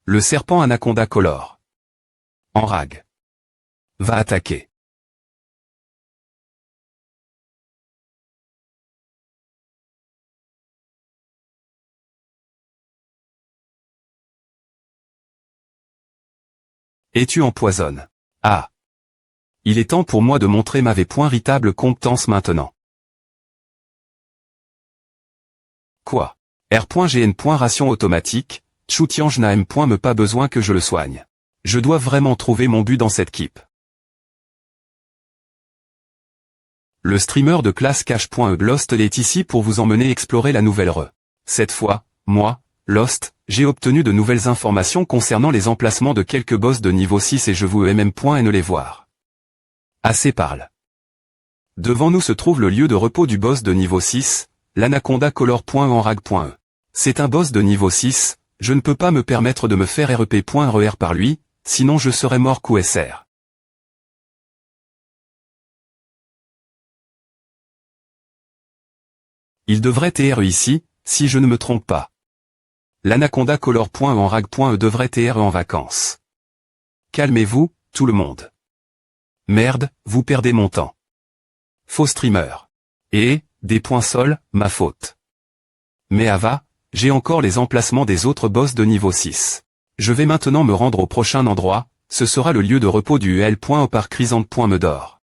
Le serpent anaconda color. En rag. Va attaquer. Et tu empoisonnes. Ah. Il est temps pour moi de montrer ma véritable compétence maintenant. Quoi? R.GN. Ration automatique, Tchou-Tiange n'a M. me pas besoin que je le soigne. Je dois vraiment trouver mon but dans cette keep. Le streamer de classe cache.e Lost est ici pour vous emmener explorer la nouvelle re. Cette fois, moi, Lost, j'ai obtenu de nouvelles informations concernant les emplacements de quelques boss de niveau 6 et je vous ne les voir. Assez parle. Devant nous se trouve le lieu de repos du boss de niveau 6, l'anaconda color.enrag.e. C'est un boss de niveau 6, je ne peux pas me permettre de me faire REP.RER par lui, sinon je serais mort QSR. Il devrait TR ici, si je ne me trompe pas. L'anaconda color.enrag.e devrait TR en vacances. Calmez-vous, tout le monde. Merde, vous perdez mon temps. Faux streamer. Et, des points sol, ma faute. Mais Ava, j'ai encore les emplacements des autres boss de niveau 6. Je vais maintenant me rendre au prochain endroit, ce sera le lieu de repos du UL.O par Chrysanthe.Medor.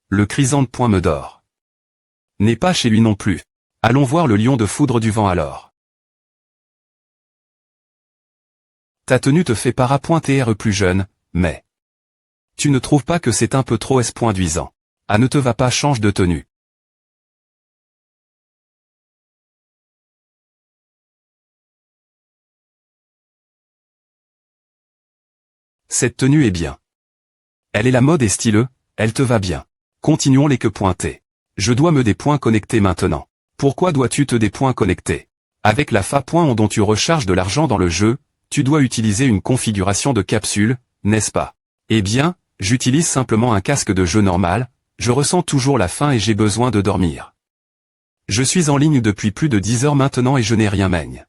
Le Chrysanthe.Medor n'est pas chez lui non plus. Allons voir le lion de foudre du vent alors. Ta tenue te fait para.TR plus jeune, mais... Tu ne trouves pas que c'est un peu trop espoinduisant? Ah, ne te va pas, change de tenue. Cette tenue est bien. Elle est la mode et styleux, elle te va bien. Continuons les que pointés. Je dois me des points connectés maintenant. Pourquoi dois-tu te des points connectés? Avec la FA.on dont tu recharges de l'argent dans le jeu, tu dois utiliser une configuration de capsule, n'est-ce pas? Eh bien, j'utilise simplement un casque de jeu normal, je ressens toujours la faim et j'ai besoin de dormir. Je suis en ligne depuis plus de 10 heures maintenant et je n'ai rien mène.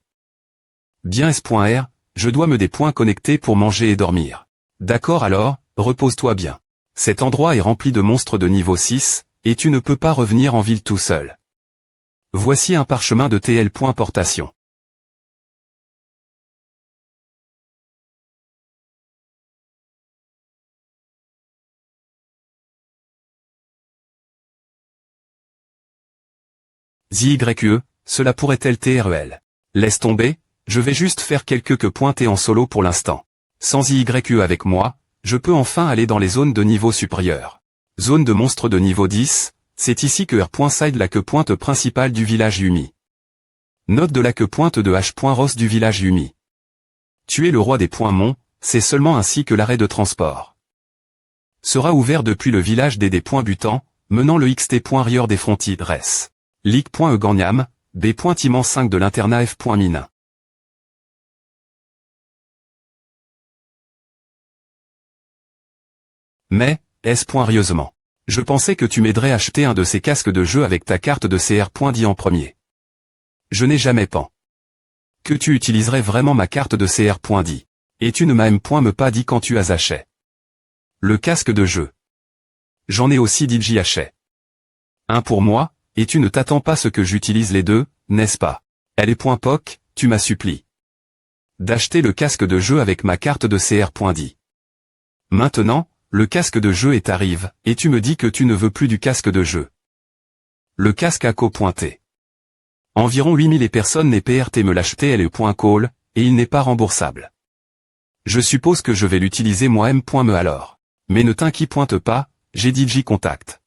Bien S.R, je dois me des points connectés pour manger et dormir. D'accord alors, repose-toi bien. Cet endroit est rempli de monstres de niveau 6, et tu ne peux pas revenir en ville tout seul. Voici un parchemin de TL. Portation. ZYE, cela pourrait-elle TREL? Laisse tomber, Je vais juste faire quelques points T en solo pour l'instant. Sans IYE avec moi, je peux enfin aller dans les zones de niveau supérieur. Zone de monstre de niveau 10, c'est ici que R.side la queue pointe principale du village Yumi. Note de la queue pointe de H.Ross du village Yumi. Tuer le roi des points Mont, c'est seulement ainsi que l'arrêt de transport sera ouvert depuis le village des points Butan, menant le XT.Rieur des frontiers Dress. Ligue.Eganiam, B.Timan 5 de l'internat F.Mine. Mais, S.Rieusement. Je pensais que tu m'aiderais à acheter un de ces casques de jeu avec ta carte de CR. Dit en premier. Je n'ai jamais pen. Que tu utiliserais vraiment ma carte de CR. Dit. Et tu ne m'as même pas dit quand tu as acheté le casque de jeu. J'en ai aussi dit j'y acheté un pour moi, et tu ne t'attends pas ce que j'utilise les deux, n'est-ce pas? Elle est .poc, tu m'as supplié d'acheter le casque de jeu avec ma carte de CR. Dit. Maintenant, le casque de jeu est arrive, et tu me dis que tu ne veux plus du casque de jeu. Le casque à co.t. Environ 8000 personnes et PRT me l'achetaient elle est .call, et il n'est pas remboursable. Je suppose que je vais l'utiliser moi-même. Me alors. Mais ne t'inquiète pas, j'ai dit j'y contacte.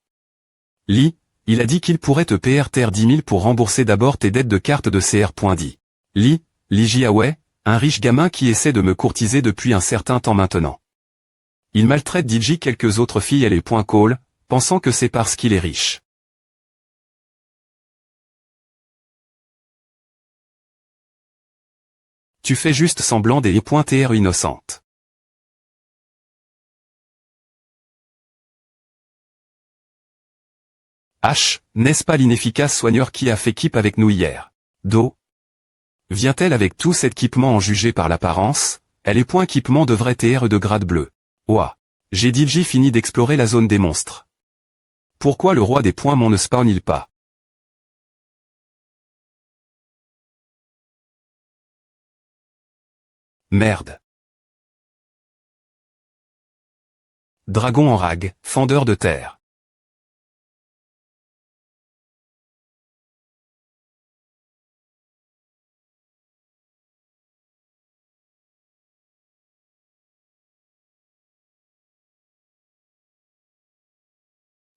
Lee, il a dit qu'il pourrait te PRTR 10 000 pour rembourser d'abord tes dettes de carte de CR. Dit. Lee Jiawei, un riche gamin qui essaie de me courtiser depuis un certain temps maintenant. Il maltraite DJ quelques autres filles elle est .call, pensant que c'est parce qu'il est riche. Tu fais juste semblant des .tr innocente. H, n'est-ce pas l'inefficace soigneur qui a fait équipe avec nous hier? Do. Vient-elle avec tout cet équipement en jugé par l'apparence? Elle est équipement de vrai TR de grade bleu. Ouah. J'ai DJ fini d'explorer la zone des monstres. Pourquoi le roi des points Mont ne spawn-il pas? Merde. Dragon en rag, fendeur de terre.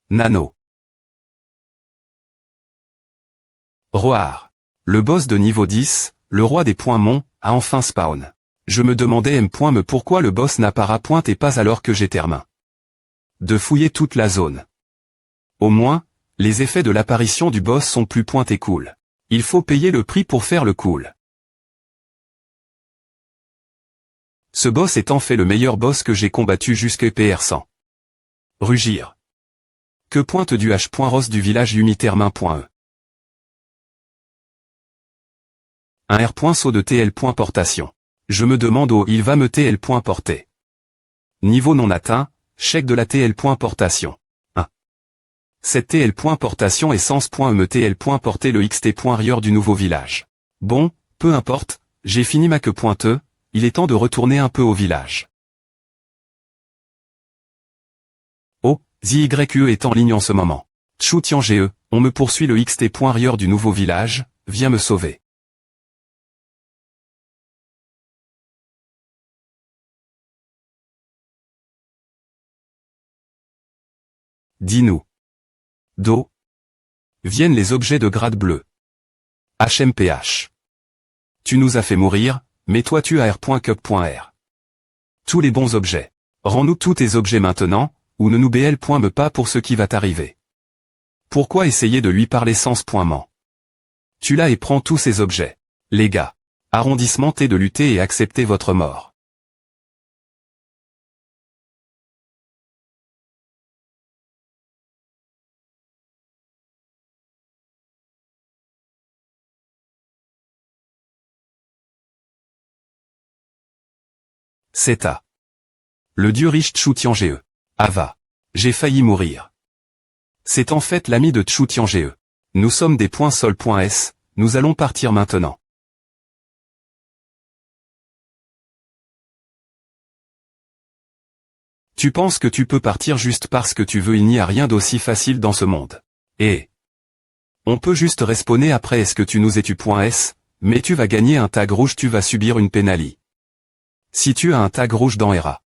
Nano. Roar. Le boss de niveau 10, le roi des points Mont, a enfin spawn. Je me demandais M.me pourquoi le boss n'appara point et pas alors que j'ai terminé de fouiller toute la zone. Au moins, les effets de l'apparition du boss sont plus et cool. Il faut payer le prix pour faire le cool. Ce boss est en fait le meilleur boss que j'ai combattu jusqu'à PR100. Rugir. Que pointe du H.Ross du village Yumi-Termin.e. Un R. Saut de TL. Portation. Je me demande où il va me TL. Porter. Niveau non atteint, chèque de la TL. Portation. 1. Cette TL. Portation est sans me TL. Porter le XT. Rieur du nouveau village. Bon, peu importe, j'ai fini ma queue pointeux, il est temps de retourner un peu au village. Oh, ZYE est en ligne en ce moment. Chu Tiange, on me poursuit le XT. Rieur du nouveau village, viens me sauver. Dis-nous. Do. Viennent les objets de grade bleu. HMPH. Tu nous as fait mourir, mais toi tu as R.cup.r. Tous les bons objets. Rends-nous tous tes objets maintenant, ou ne nous me pas pour ce qui va t'arriver. Pourquoi essayer de lui parler sans ment? Tu l'as et prends tous ces objets. Les gars. Arrondissement T de lutter et accepter votre mort. C'est à. Le dieu riche Chu Tiange. Ava. J'ai failli mourir. C'est en fait l'ami de Chu Tiange. Nous sommes des .sol.s, nous allons partir maintenant. Tu penses que tu peux partir juste parce que tu veux? Il n'y a rien d'aussi facile dans ce monde. Et on peut juste respawner après. Est-ce que tu nous es tu .s, mais tu vas gagner un tag rouge, tu vas subir une pénalité. Si tu as un tag rouge dans Hera,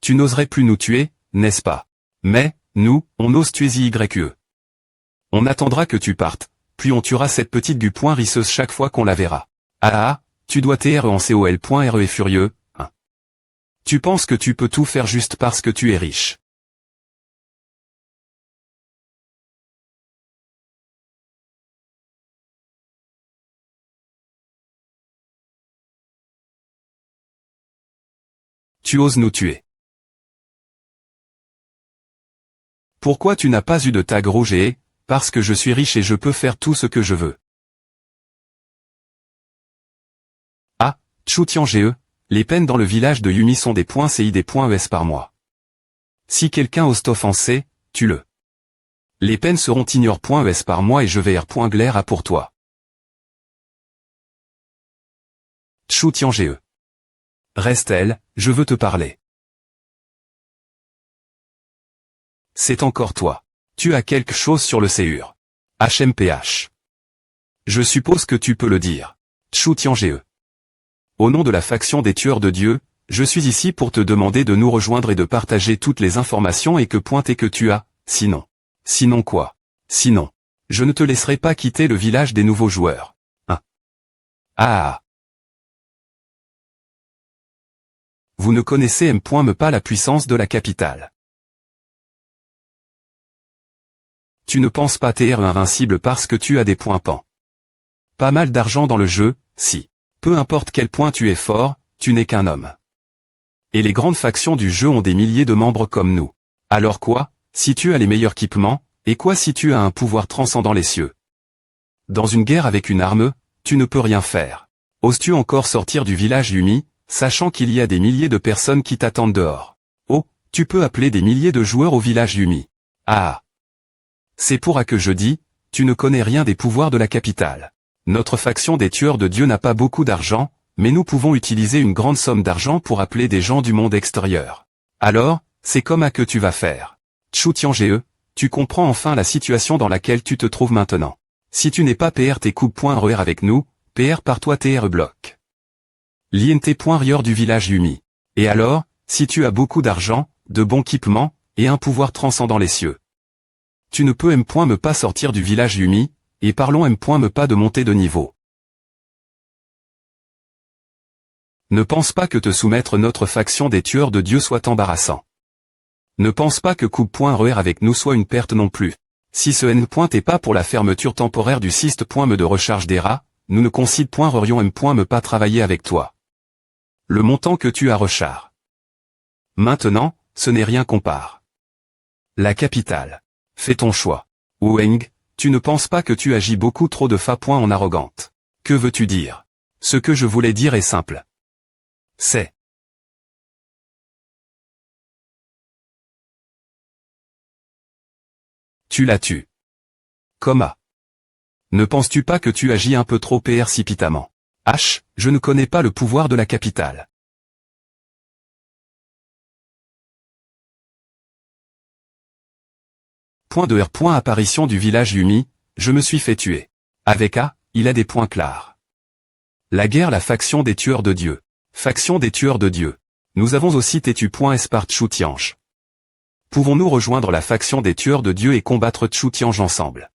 tu n'oserais plus nous tuer, n'est-ce pas? Mais, nous, on ose tuer YE. On attendra que tu partes, puis on tuera cette petite gu point risseuse chaque fois qu'on la verra. Ah, tu dois TRE en COL.RE est furieux, hein. Tu penses que tu peux tout faire juste parce que tu es riche. Tu oses nous tuer. Pourquoi tu n'as pas eu de tag rouge et, parce que je suis riche et je peux faire tout ce que je veux. Ah, Chutian GE, les peines dans le village de Yumi sont des points CI des points ES par mois. Si quelqu'un ose t'offenser, tue-le. Les peines seront ignore.es par mois et je vais R.glaire à pour toi. Chutian GE. Restel, je veux te parler. C'est encore toi. Tu as quelque chose sur le CUR. HMPH. Je suppose que tu peux le dire. Chutian GE. Au nom de la faction des tueurs de Dieu, je suis ici pour te demander de nous rejoindre et de partager toutes les informations et que pointer que tu as, sinon. Sinon quoi? Sinon. Je ne te laisserai pas quitter le village des nouveaux joueurs. Hein? Ah. Vous ne connaissez M.me pas la puissance de la capitale. Tu ne penses pas t'être invincible parce que tu as des points pan. Pas mal d'argent dans le jeu, si. Peu importe quel point tu es fort, tu n'es qu'un homme. Et les grandes factions du jeu ont des milliers de membres comme nous. Alors quoi, si tu as les meilleurs équipements, et quoi si tu as un pouvoir transcendant les cieux? Dans une guerre avec une arme, tu ne peux rien faire. Oses-tu encore sortir du village Yumi, sachant qu'il y a des milliers de personnes qui t'attendent dehors? Oh, tu peux appeler des milliers de joueurs au village Yumi. Ah. C'est pour que je dis, tu ne connais rien des pouvoirs de la capitale. Notre faction des tueurs de Dieu n'a pas beaucoup d'argent, mais nous pouvons utiliser une grande somme d'argent pour appeler des gens du monde extérieur. Alors, c'est comme que tu vas faire. Chutian GE, tu comprends enfin la situation dans laquelle tu te trouves maintenant. Si tu n'es pas PR tes coups.RER avec nous, PR par toi TR bloc. L'INT.RIOR du village Yumi. Et alors, si tu as beaucoup d'argent, de bons équipements, et un pouvoir transcendant les cieux. Tu ne peux me pas sortir du village Yumi, et parlons me pas de monter de niveau. Ne pense pas que te soumettre notre faction des tueurs de Dieu soit embarrassant. Ne pense pas que coup.RER avec nous soit une perte non plus. Si ce N. est pas pour la fermeture temporaire du système de recharge des rats, nous ne considérerions me pas travailler avec toi. Le montant que tu as recharge. Maintenant, ce n'est rien compare. La capitale. Fais ton choix. Weng, tu ne penses pas que tu agis beaucoup trop de fa en arrogante. Que veux-tu dire? Ce que je voulais dire est simple. C'est. Tu la tues. Coma. Ne penses-tu pas que tu agis un peu trop précipitamment? H, je ne connais pas le pouvoir de la capitale. Point de R. Apparition du village Yumi, je me suis fait tuer. Avec A, il a des points clairs. La guerre, la faction des tueurs de Dieu. Faction des tueurs de Dieu. Nous avons aussi Tétu.S par Chutiange. Pouvons-nous rejoindre la faction des tueurs de Dieu et combattre Chutiange ensemble?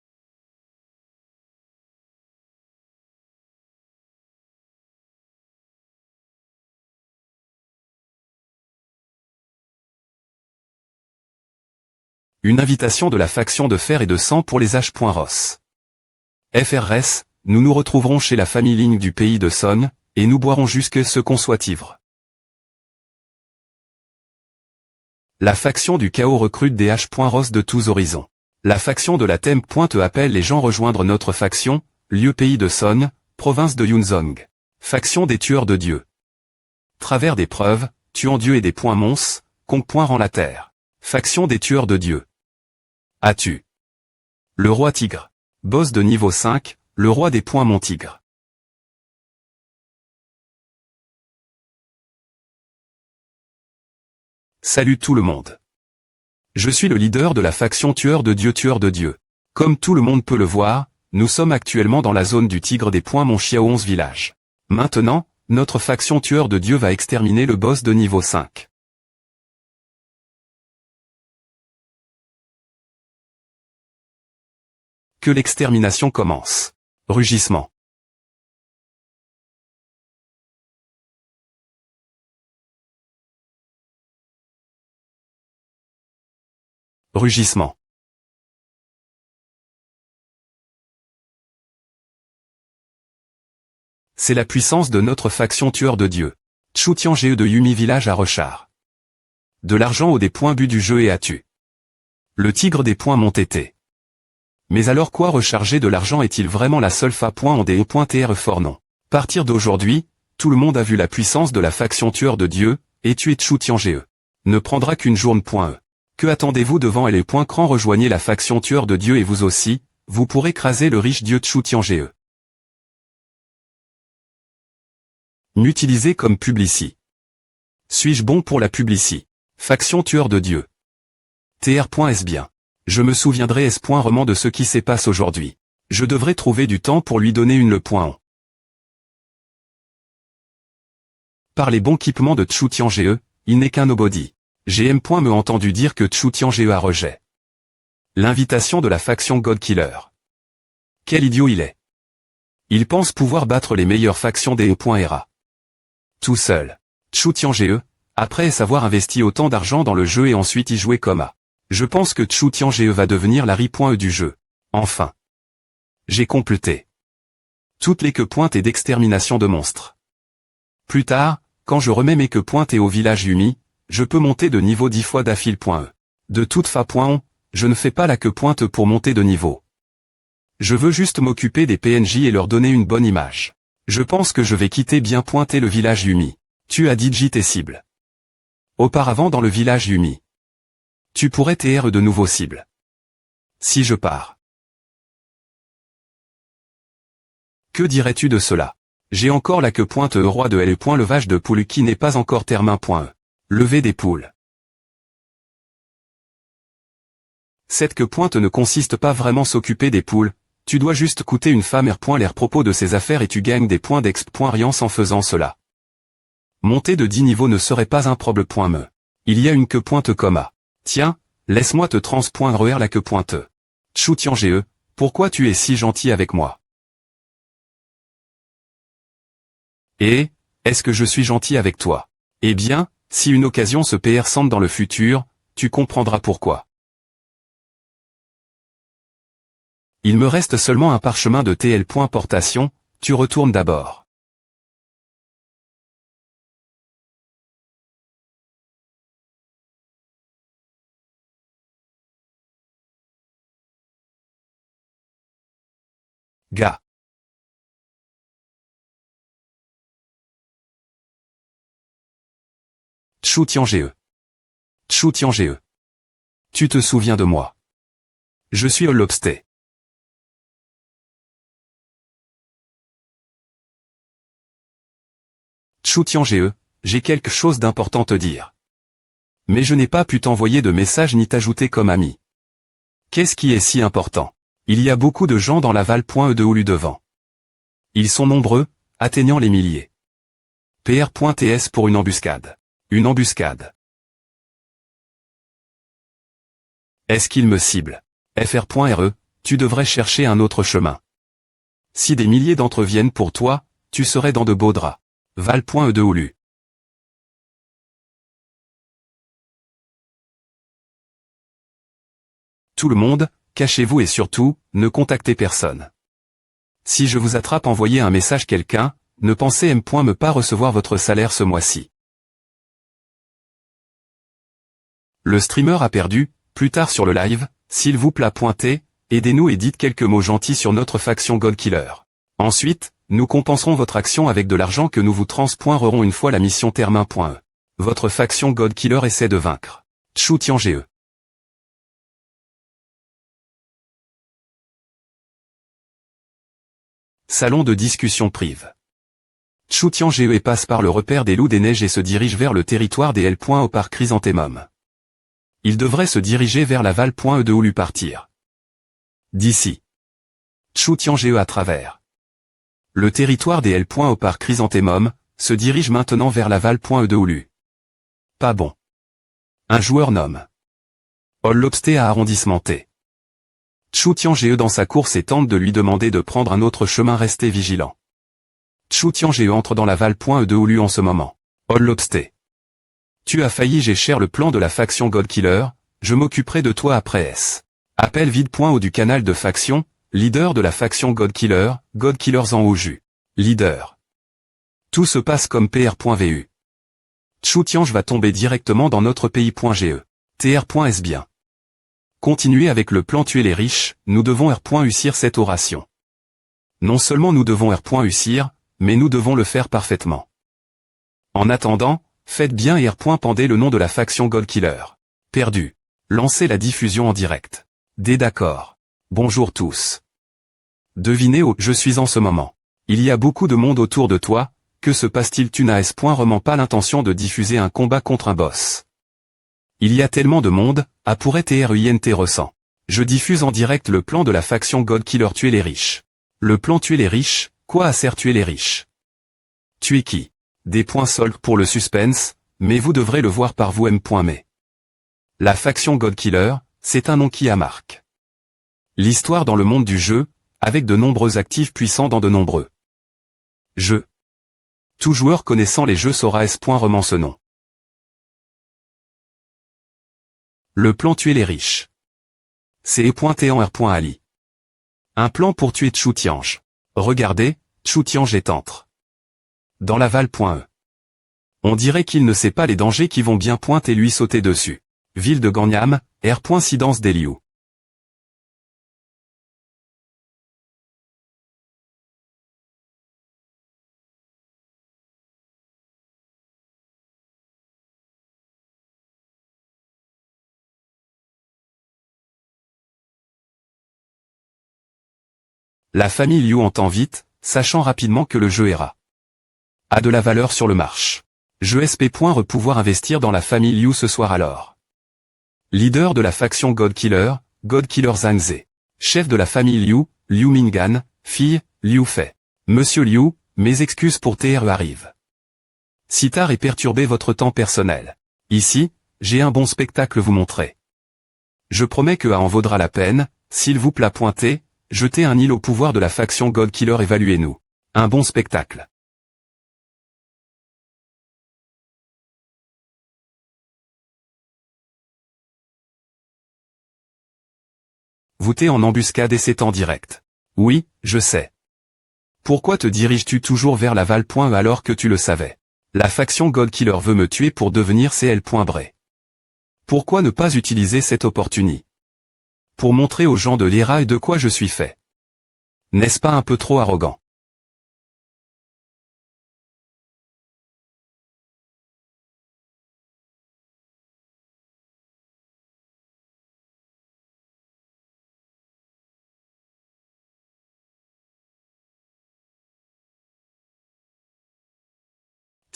Une invitation de la faction de fer et de sang pour les H.Ross. FRS, nous nous retrouverons chez la famille Ling du pays de Son, et nous boirons jusque ce qu'on soit ivre. La faction du chaos recrute des H.Ross de tous horizons. La faction de la Thème. Te appelle les gens rejoindre notre faction, lieu pays de Son, province de Yunzong. Faction des tueurs de Dieu. Travers des preuves, tuant Dieu et des points mons, Kong. Rend la terre. Faction des tueurs de Dieu. As-tu le roi tigre. Boss de niveau 5, le roi des points mon tigre. Salut tout le monde. Je suis le leader de la faction tueur de Dieu. Comme tout le monde peut le voir, Nous sommes actuellement dans la zone du Tigre des Points Monchiao 11 village. Maintenant, notre faction tueur de Dieu va exterminer le boss de niveau 5. Que l'extermination commence. Rugissement. Rugissement. C'est la puissance de notre faction tueur de Dieu. Chutiangé de Yumi village à Rechar. De l'argent au des points but du jeu et as-tu. Le tigre des points m'ont été. Mais alors quoi recharger de l'argent est-il vraiment la seule fa.en des.tr fort non. Partir d'aujourd'hui, tout le monde a vu la puissance de la faction tueur de Dieu, et tu es Chutiangé. Ne prendra qu'une journée.e. Que attendez-vous devant LE.cran rejoignez la faction tueur de Dieu et vous aussi, vous pourrez écraser le riche dieu Chutiangé. M'utiliser comme publici. Suis-je bon pour la publici? Faction tueur de Dieu. Tr.s bien. Je me souviendrai s.roman de ce qui se passe aujourd'hui. Je devrais trouver du temps pour lui donner une le.on. Par les bons équipements de Chutiangé, il n'est qu'un nobody. GM.me entendu dire que Chutiangé a rejet l'invitation de la faction Godkiller. Quel idiot il est. Il pense pouvoir battre les meilleures factions des E.RA. Tout seul. Chutiangé, après avoir investi autant d'argent dans le jeu et ensuite y jouer comme A. Je pense que Chutiangé va devenir la ri.e du jeu. Enfin. J'ai complété toutes les que-pointes et d'extermination de monstres. Plus tard, quand je remets mes que-pointes et au village Yumi, je peux monter de niveau 10 fois d'affile.e. De toute fa.on, je ne fais pas la que-pointe pour monter de niveau. Je veux juste m'occuper des PNJ et leur donner une bonne image. Je pense que je vais quitter bien pointer le village Yumi. Tu as digit tes cibles. Auparavant dans le village Yumi. Tu pourrais TR de nouveaux cibles. Si je pars. Que dirais-tu de cela? J'ai encore la que-pointe roi de L. Levage de poule qui n'est pas encore termin.e. Lever des poules. Cette que-pointe ne consiste pas vraiment s'occuper des poules, tu dois juste coûter une femme l'air propos de ses affaires et tu gagnes des points d'exp.riance en faisant cela. Monter de 10 niveaux ne serait pas un problème.me. Il y a une que-pointe comme A. Tiens, laisse-moi te trans.re la que-pointe. Chutiangé, pourquoi tu es si gentil avec moi? Et, est-ce que je suis gentil avec toi? Eh bien, si une occasion se présente dans le futur, tu comprendras pourquoi. Il me reste seulement un parchemin de TL.portation, tu retournes d'abord. Gars. Chutiangé. Chutiangé. Tu te souviens de moi. Je suis Olobsté. Chutiangé, j'ai quelque chose d'important à te dire. Mais je n'ai pas pu t'envoyer de message ni t'ajouter comme ami. Qu'est-ce qui est si important? Il y a beaucoup de gens dans la Val.e de Oulu devant. Ils sont nombreux, atteignant les milliers. PR.ts pour une embuscade. Une embuscade. Est-ce qu'il me cible? FR.re, tu devrais chercher un autre chemin. Si des milliers d'entre eux viennent pour toi, tu serais dans de beaux draps. Val.e de Oulu. Tout le monde, cachez-vous et surtout, ne contactez personne. Si je vous attrape envoyez un message quelqu'un, ne pensez M.me pas recevoir votre salaire ce mois-ci. Le streamer a perdu, plus tard sur le live, s'il vous plaît pointez, aidez-nous et dites quelques mots gentils sur notre faction Godkiller. Ensuite, nous compenserons votre action avec de l'argent que nous vous transpoirons une fois la mission termin.e. Votre faction Godkiller essaie de vaincre. Chutiangé. Salon de discussion prive. Chutiangé passe par le repère des loups des neiges et se dirige vers le territoire des L. Au parc Chrysanthemum. Il devrait se diriger vers la Val.e de Oulu partir. D'ici. Tchou-Tian-Ge à travers. Le territoire des L.O par Chrysanthemum se dirige maintenant vers l'aval.e de Oulu. Pas bon. Un joueur nomme Ollobsté à arrondissement T. Tchou-Tian-Ge dans sa course et tente de lui demander de prendre un autre chemin, restez vigilant. Tchou-Tian-Ge entre dans l'aval.e de Oulu en ce moment. Ollobsté. Tu as failli, j'ai cher le plan de la faction Godkiller, je m'occuperai de toi après S. Appel vide.o du canal de faction, leader de la faction Godkiller, Godkillers en haut jus. Leader. Tout se passe comme PR.vu. Tchou-Tian-Ge va tomber directement dans notre pays.ge. TR.s bien. Continuez avec le plan tuer les riches, nous devons R.ucir cette oration. Non seulement nous devons R.ucir, mais nous devons le faire parfaitement. En attendant, faites bien et R.pendez le nom de la faction Godkiller. Perdu. Lancez la diffusion en direct. D'accord. Bonjour tous. Devinez où je suis en ce moment. Il y a beaucoup de monde autour de toi, que se passe-t-il? Tu n'as vraiment pas l'intention de diffuser un combat contre un boss. Il y a tellement de monde, à pourrait TRUINT ressent. Je diffuse en direct le plan de la faction Godkiller tuer les riches. Le plan tuer les riches, quoi à sert tuer les riches? Tuer qui? Des points soldes pour le suspense, mais vous devrez le voir par vous M.mais. La faction Godkiller, c'est un nom qui a marque. L'histoire dans le monde du jeu, avec de nombreux actifs puissants dans de nombreux jeux. Tout joueur connaissant les jeux saura S.roman ce nom. Le plan tuer les riches. C'est E.T.R.Ali. Un plan pour tuer Tchou-Tian-Ge. Regardez, Tchou-Tian-Ge entre dans l'aval.e. On dirait qu'il ne sait pas les dangers qui vont bien pointer lui sauter dessus. Ville de Gangnam, R.Sidance des Liu. La famille Liu entend vite, sachant rapidement que le jeu a de la valeur sur le marché. Je SP. Pouvoir investir dans la famille Liu ce soir alors. Leader de la faction Godkiller, Godkiller Zhang Ze. Chef de la famille Liu, Liu Mingan, fille, Liu Fei. Monsieur Liu, mes excuses pour TRE arrive. Si tard et perturber votre temps personnel. Ici, j'ai un bon spectacle vous montrer. Je promets que en vaudra la peine, s'il vous plaît pointer, jetez un île au pouvoir de la faction Godkiller, évaluez-nous. Un bon spectacle. Vous t'es en embuscade et c'est en direct. Oui, je sais. Pourquoi te diriges-tu toujours vers l'aval.e alors que tu le savais? La faction Godkiller veut me tuer pour devenir CL.Bray. Pourquoi ne pas utiliser cette opportunité? Pour montrer aux gens de l'IRA et de quoi je suis fait. N'est-ce pas un peu trop arrogant?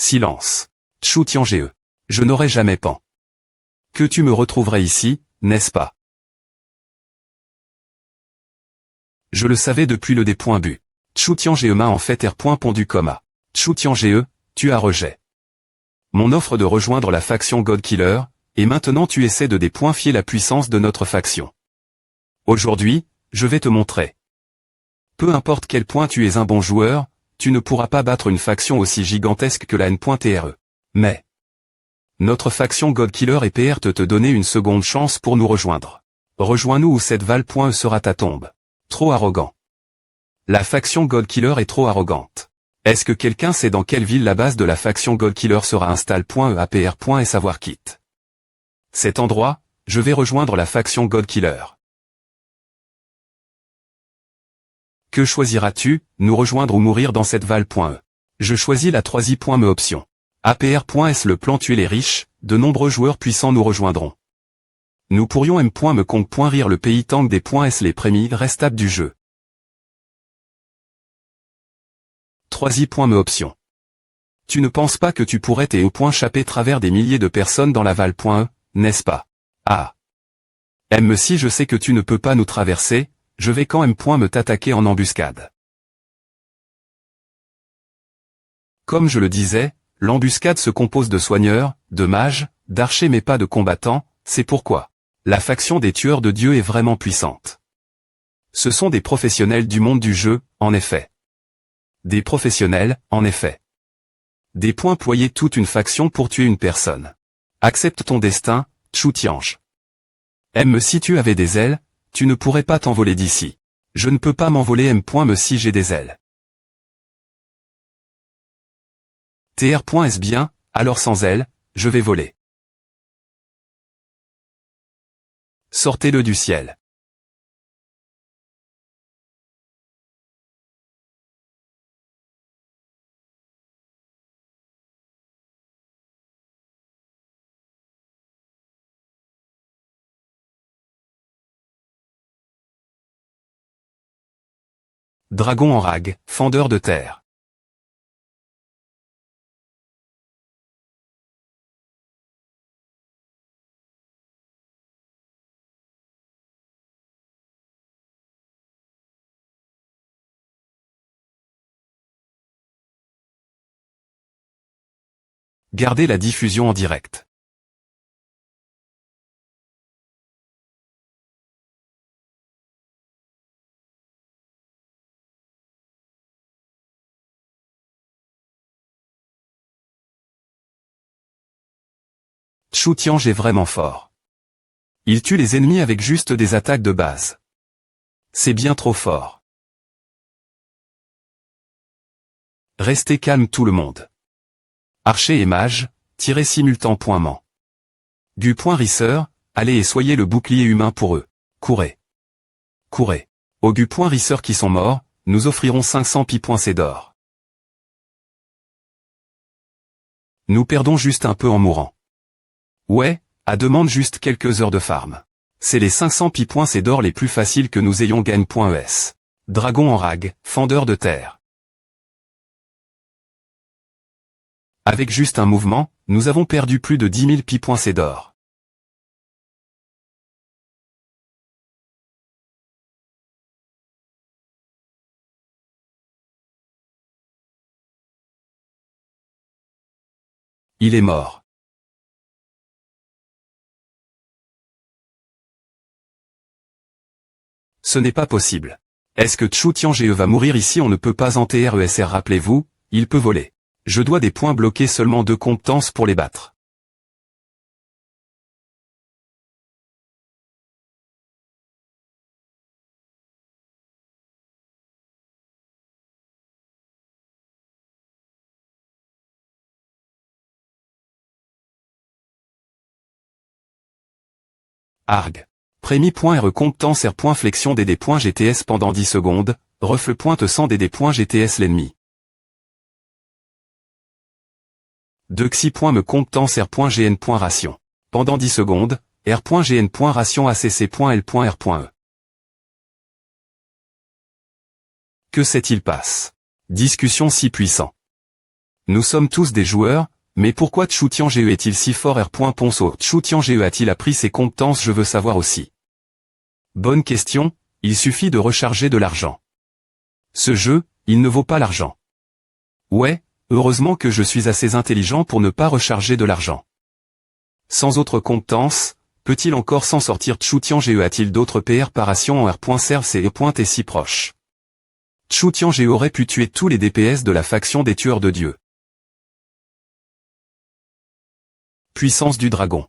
Silence. Tchou-Tian-Ge. Je n'aurais jamais pen. Que tu me retrouverais ici, n'est-ce pas? Je le savais depuis le D.bu. Tchou-Tian-Ge m'a en fait R.pondu comma. Tchou-Tian-Ge, tu as rejet mon offre de rejoindre la faction Godkiller, et maintenant tu essaies de défier la puissance de notre faction. Aujourd'hui, je vais te montrer. Peu importe quel point tu es un bon joueur, tu ne pourras pas battre une faction aussi gigantesque que la N.TRE. Mais notre faction Godkiller et PR te donner une seconde chance pour nous rejoindre. Rejoins-nous ou cette val.e sera ta tombe. Trop arrogant. La faction Godkiller est trop arrogante. Est-ce que quelqu'un sait dans quelle ville la base de la faction Godkiller sera installe.EAPR. et savoir quitte? Cet endroit, je vais rejoindre la faction Godkiller. Que choisiras-tu, nous rejoindre ou mourir dans cette val.e? Je choisis la troisième option. APR.S le plan tuer les riches, de nombreux joueurs puissants nous rejoindront. Nous pourrions me rire le pays tank des .S les prémices restables du jeu. Troisième option. Tu ne penses pas que tu pourrais chapper travers des milliers de personnes dans la val.e, n'est-ce pas? Ah. Si je sais que tu ne peux pas nous traverser, Je vais quand même point me t'attaquer en embuscade. Comme je le disais, l'embuscade se compose de soigneurs, de mages, d'archers mais pas de combattants, c'est pourquoi la faction des tueurs de Dieu est vraiment puissante. Ce sont des professionnels du monde du jeu, en effet. Des professionnels, en effet. Des points ployés toute une faction pour tuer une personne. Accepte ton destin, Chu Tiange. M si tu avais des ailes, tu ne pourrais pas t'envoler d'ici. Je ne peux pas m'envoler M. si j'ai des ailes. Tr. Est-ce bien, alors sans ailes, je vais voler. Sortez-le du ciel. Dragon en rag, fendeur de terre. Gardez la diffusion en direct. Chu Tiange est vraiment fort. Il tue les ennemis avec juste des attaques de base. C'est bien trop fort. Restez calme tout le monde. Archer et mage, tirez simultanément. Du point risseur, allez et soyez le bouclier humain pour eux. Courez. Courez. Aux du point risseur qui sont morts, nous offrirons 500 points d'or. Nous perdons juste un peu en mourant. Ouais, à demande juste quelques heures de farm. C'est les 500 points d'or les plus faciles que nous ayons gagne.es. Dragon en rag, fendeur de terre. Avec juste un mouvement, nous avons perdu plus de 10 000 points d'or. Il est mort. Ce n'est pas possible. Est-ce que Chu Tiange va mourir ici? On ne peut pas en TRESR. Rappelez-vous, il peut voler. Je dois des points bloqués, seulement 2 compétences pour les battre. Arg. Prémi.re compétence R. Flexion DD.GTS pendant 10 secondes, refle pointe 100 DD.GTS l'ennemi. Dexi. Me compétence R.GN. Ration. Pendant 10 secondes, R.GN. Ration ACC.L.R.E. Que s'est-il passe? Discussion si puissant. Nous sommes tous des joueurs, mais pourquoi Chu Tiange est-il si fort? R. Ponceau. Chu Tiange a-t-il appris ses compétences? Je veux savoir aussi. Bonne question, il suffit de recharger de l'argent. Ce jeu, il ne vaut pas l'argent. Ouais, heureusement que je suis assez intelligent pour ne pas recharger de l'argent. Sans autre compétence, peut-il encore s'en sortir? Chu Tiange a-t-il d'autres préparations en R.serve et si proche? Chu Tiange aurait pu tuer tous les DPS de la faction des tueurs de Dieu. Puissance du dragon.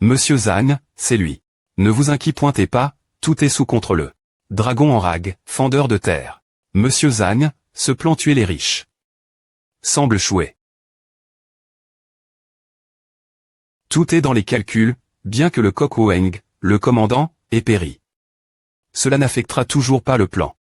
Monsieur Zhang, c'est lui. Ne vous inquiétez pas, tout est sous contrôle. Dragon en rag, fendeur de terre. Monsieur Zhang, ce plan tuer les riches semble échouer. Tout est dans les calculs, bien que le coq Wang, le commandant, ait péri. Cela n'affectera toujours pas le plan.